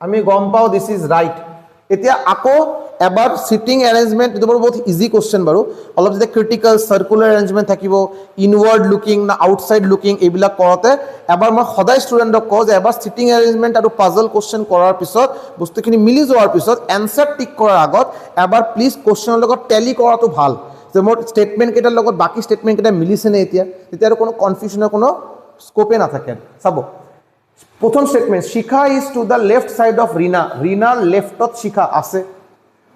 আমি গম পাও দিস ইজ রাইট এতিয়া আকো এবাৰ সিটিং অ্যাৰেঞ্জমেন্ট এটো বহুত ইজি কোশ্চেন বাৰু অলপ যেটা ক্ৰিটিক্যাল সাৰ্কুলাৰ অ্যাৰেঞ্জমেন্ট থাকিব ইনওয়াৰ্ড লুকিং না আউটসাইড লুকিং এইবিলাক কৰতে এবাৰ মই সদায় স্টুডেন্টক কও যে এবাৰ সিটিং অ্যাৰেঞ্জমেন্ট আৰু পাজল কোশ্চেন কৰাৰ পিছত বস্তুখিনি মিলি যোৱাৰ পিছত এনসাৰ টিক কৰাৰ আগত এবাৰ প্লিজ কোশ্চেনৰ লগত টেলি কৰাটো ভাল যে মোৰ স্টেটমেন্ট কেটাৰ লগত বাকি স্টেটমেন্ট কেটা মিলিছে নে এতিয়া তেতিয়া আৰু কোনো কনফিউশনৰ কোনো স্কোপে নাথাকে চাব প্ৰথম statement Shikha is to the left side of ৰীনাৰ লেফটত শিখা আছে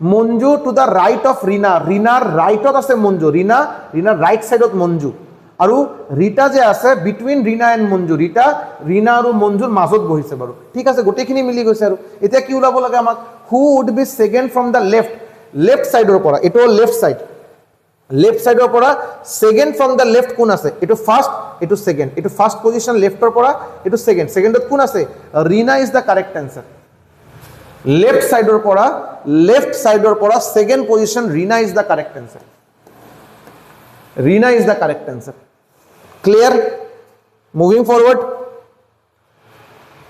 Manju to the right of ৰীনাৰ ৰাইটত আছে মঞ্জু ৰীনাৰ ৰাইট সাইডত মঞ্জু আৰু ৰীতা যে আছে বিটুইন ৰীনা এণ্ড মঞ্জু ৰীনা আৰু মঞ্জুৰ মাজত বহিছে বাৰু ঠিক আছে গোটেইখিনি মিলি গৈছে আৰু এতিয়া কি ওলাব লাগে আমাক who would be second from the left সাইডৰ পৰা এটো লেফট সাইডৰ পৰা সেকেন্ড ফ্ৰম দা লেফট কোন আছে এটো ফাৰ্স্ট এটো সেকেন্ড এটো ফাৰ্স্ট পজিশন লেফটৰ পৰা এটো সেকেন্ডত কোন আছে Reena is the correct answer left সাইডৰ পৰা second position Reena is the correct answer clear moving forward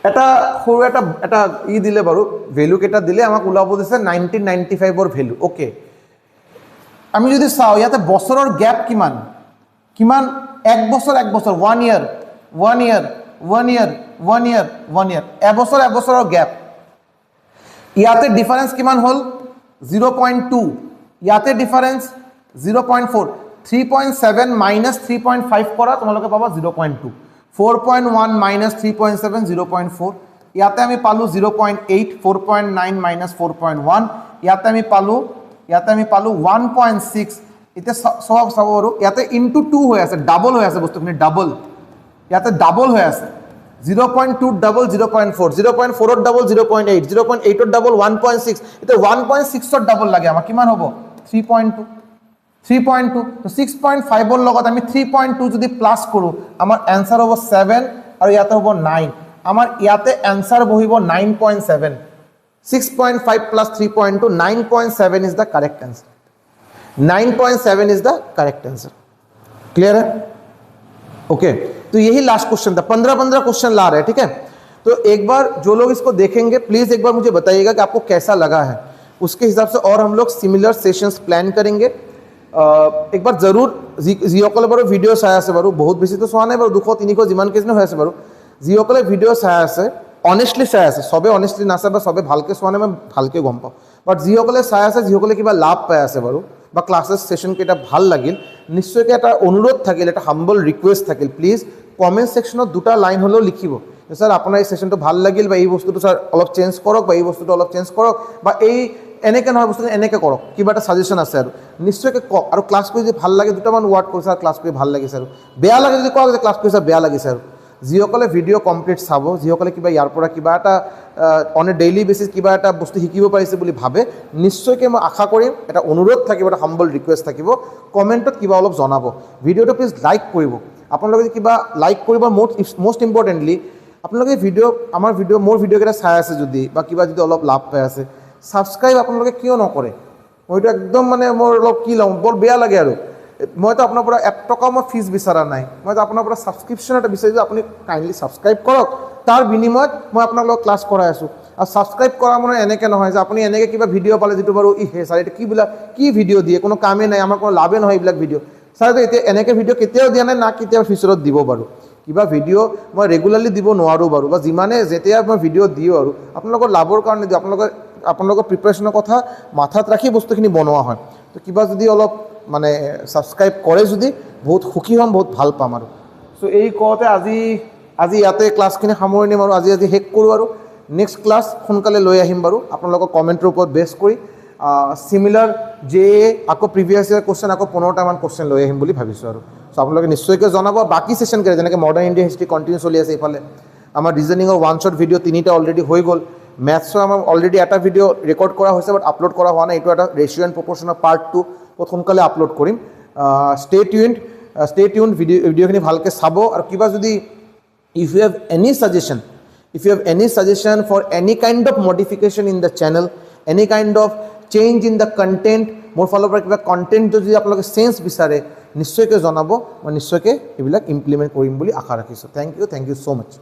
এটা সৰু এটা ই দিলে বাৰু ভ্যালু কেটা দিলে আমাক ওলাব দিছে 1995 ৰ ভ্যালু ওকে আমি যদি চাও ইয়াতে বছৰৰ গ্যাপ কিমান এক বছৰ 1 ইয়াৰ এবছৰৰ গ্যাপ ইয়াতে ডিফাৰেন্স কিমান হ'ল 0.2 ইয়াতে ডিফাৰেন্স 0.4 3.7 minus 3.5 কৰা তোমালোকে পাবা 0.2 4.1 minus 3.7 0.4 ইয়াতে আমি পালো 0.8 4.9 minus 4.1 ইয়াতে আমি পালো 1.6 ইতে সব আৰু ইয়াতে ইনটু 2 হৈ আছে ডাবল হৈ আছে বস্তুখিনি ডাবল ইয়াতে ডাবল হৈ আছে 0.2 ডাবল 0.4 0.4 ৰ ডাবল 0.8 0.8 ৰ ডাবল 1.6 ইতে 1.6 ৰ ডাবল লাগে আমাক কিমান হ'ব 3.2 তো 6.5 ৰ লগত আমি 3.2 যদি প্লাস কৰো আমাৰ आंसर হ'ব 7 আৰু ইয়াতে হ'ব 9 আমাৰ ইয়াতে आंसर বহিব 9.7 6.5 plus 3.2 9.7 is the correct answer 9.7 is the correct answer clear है ओके तो यही लास्ट क्वेश्चन था 15 क्वेश्चन ला रहे हैं ठीक है तो एक बार जो लोग इसको देखेंगे प्लीज एक बार मुझे बताइएगा कि आपको कैसा लगा है उसके हिसाब से और हम लोग सिमिलर सेशंस प्लान करेंगे एक बार जरूर जियोकले बारो वीडियो চাই আছে বাৰু বহুত বেছি তো চোৱা নাই বাৰু 200 300 যিমান কেজনে হৈ আছে বাৰু জিয়োকলে ভিডিও চাই আছে অনেস্টলি চাই আছে সবে অনেস্টলি না চাই বা সবে ভালকে চোৱা নাই মই ভালকে গম পাওঁ বাট জিয়োকলে চাই আছে জিয়োকলে কিবা লাভ পাই আছে বাৰু বা ক্লাसेस সেশন কেটা ভাল লাগিল নিশ্চয়কৈ এটা অনুৰোধ থাকিল এটা হাম্বল ৰিকুৱেষ্ট থাকিল প্লিজ কমেন্ট সেকশনত দুটা লাইন হলেও লিখিব স্যাৰ আপোনাৰ এই সেশনটো ভাল লাগিল বা এই বস্তুটো স্যাৰ অলপ চেঞ্জ কৰক বা এই বস্তুটো অলপ চেঞ্জ কৰক বা এই এনেকে নহয় বস্তু এনেকে কৰক কিবা এটা সাজেশন আছে আৰু নিশ্চয়কৈ কক আৰু ক্লাস কৰি যদি ভাল লাগে দুটামান ওয়াৰ্ড কৰি স্যাৰ ক্লাস কৰি ভাল লাগিছে আৰু বেয়া লাগে যদি কক যে ক্লাস কৰি স্যাৰ বেয়া লাগিছে আৰু যিসকলে ভিডিও কমপ্লিট চাব যিসকলে কিবা ইয়াৰ পৰা কিবা এটা অন এ ডেইলি বেসিস কিবা এটা বস্তু শিকিব পাৰিছে বুলি ভাবে নিশ্চয়কৈ মই আশা কৰিম এটা অনুৰোধ থাকিব এটা হাম্বল ৰিকুৱেষ্ট থাকিব কমেন্টত কিবা অলপ জনাব ভিডিওটো প্লিজ লাইক কৰিব আপোনালোকে কিবা লাইক কৰিব মোস্ট ইম্পৰ্টেন্টলি আপোনালোকে ভিডিও আমাৰ ভিডিও মোৰ ভিডিও কেটা চাই আছে যদি বা কিবা যদি অলপ লাভ পাই আছে সাবস্ক্রাইব আপোনালোকে কিয় নকৰে মইটো একদম মানে মোৰ অলপ কি লম বৰ বেয়া লাগে আৰু মই তো আপোনাৰ পৰা 1 টকা মই ফিজ বিচাৰা নাই মই তো আপোনাৰ পৰা সাবস্ক্ৰিপশন এটা বিচাৰিছো আপুনি কাইন্ডলি সাবস্ক্ৰাইব কৰক তাৰ বিনিময়ত মই আপোনাক লগ ক্লাস কৰাই আছো আৰু সাবস্ক্ৰাইব কৰা মানে এনেকে নহয় যে আপুনি এনেকে কিবা ভিডিও পালে যেটো বাৰু ই হে সাইড কি ভিডিও দিয়ে কোনো কামে নাই আমাৰ কোনো লাভে নহয় এইবিলাক ভিডিও সাইড এতিয়া এনেকে ভিডিও কেতিয়াও দিয়া নাই না কেতিয়াও ফিউচাৰত দিব বাৰু কিবা ভিডিও মই ৰেগুলাৰলি দিব নোৱাৰো বাৰু বা যিমানে যেতিয়া মই ভিডিও দিও আৰু আপোনালোকৰ লাভৰ কাৰণে দিও আপোনালোকৰ প্ৰিপাৰেচনৰ কথা মাথাত ৰাখি বস্তুখিনি বনোৱা হয় তো কিবা যদি অলপ মানে সাবস্ক্ৰাইব কৰে যদি বহুত সুখী হম বহুত ভাল পাম আৰু সো এই কওঁতে আজি ইয়াতে ক্লাছখিনি সামৰণি মাৰো আজি হেক কৰো আৰু নেক্সট ক্লাছ সোনকালে লৈ আহিম বাৰু আপোনালোকৰ কমেন্টৰ ওপৰত বেছ কৰি সিমিলাৰ যে আকৌ প্ৰিভিয়াস ইয়াৰ কোশ্চেন আকৌ 15টা মান কোশ্চেন লৈ আহিম বুলি ভাবিছো আৰু সো আপোনালোকে নিশ্চয়কৈ জনাব বাকি সেশন কৰে যেনেকৈ মডাৰ্ন ইণ্ডিয়া হিষ্ট্ৰী কন্টিনিউ চলি আছে ইফালে আমাৰ ৰিজনিংৰ ওৱান শট ভিডিও 3টা অলৰেডি হৈ গ'ল ম্যাথছৰ আমাৰ অলৰেডি এটা ভিডিও ৰেকৰ্ড কৰা হৈছে বাট আপলোড কৰা হোৱা নাই এইটো এটা ৰেশিও এণ্ড প্ৰপৰ্শনৰ পাৰ্ট 2 সোনকালে আপলোড কৰিম stay tuned ভিডিওখিনি ভালকে চাব আৰু কিবা যদি if you have any suggestion for any kind of modification in the channel any kind of change in the content মোৰ ফালৰ পৰা কিবা কন্টেন্ট যদি আপোনালোকে চেঞ্জ বিচাৰে নিশ্চয়কৈ জনাব মই নিশ্চয়কৈ এইবিলাক ইমপ্লিমেন্ট কৰিম বুলি আশা ৰাখিছো থ্যাংক ইউ so much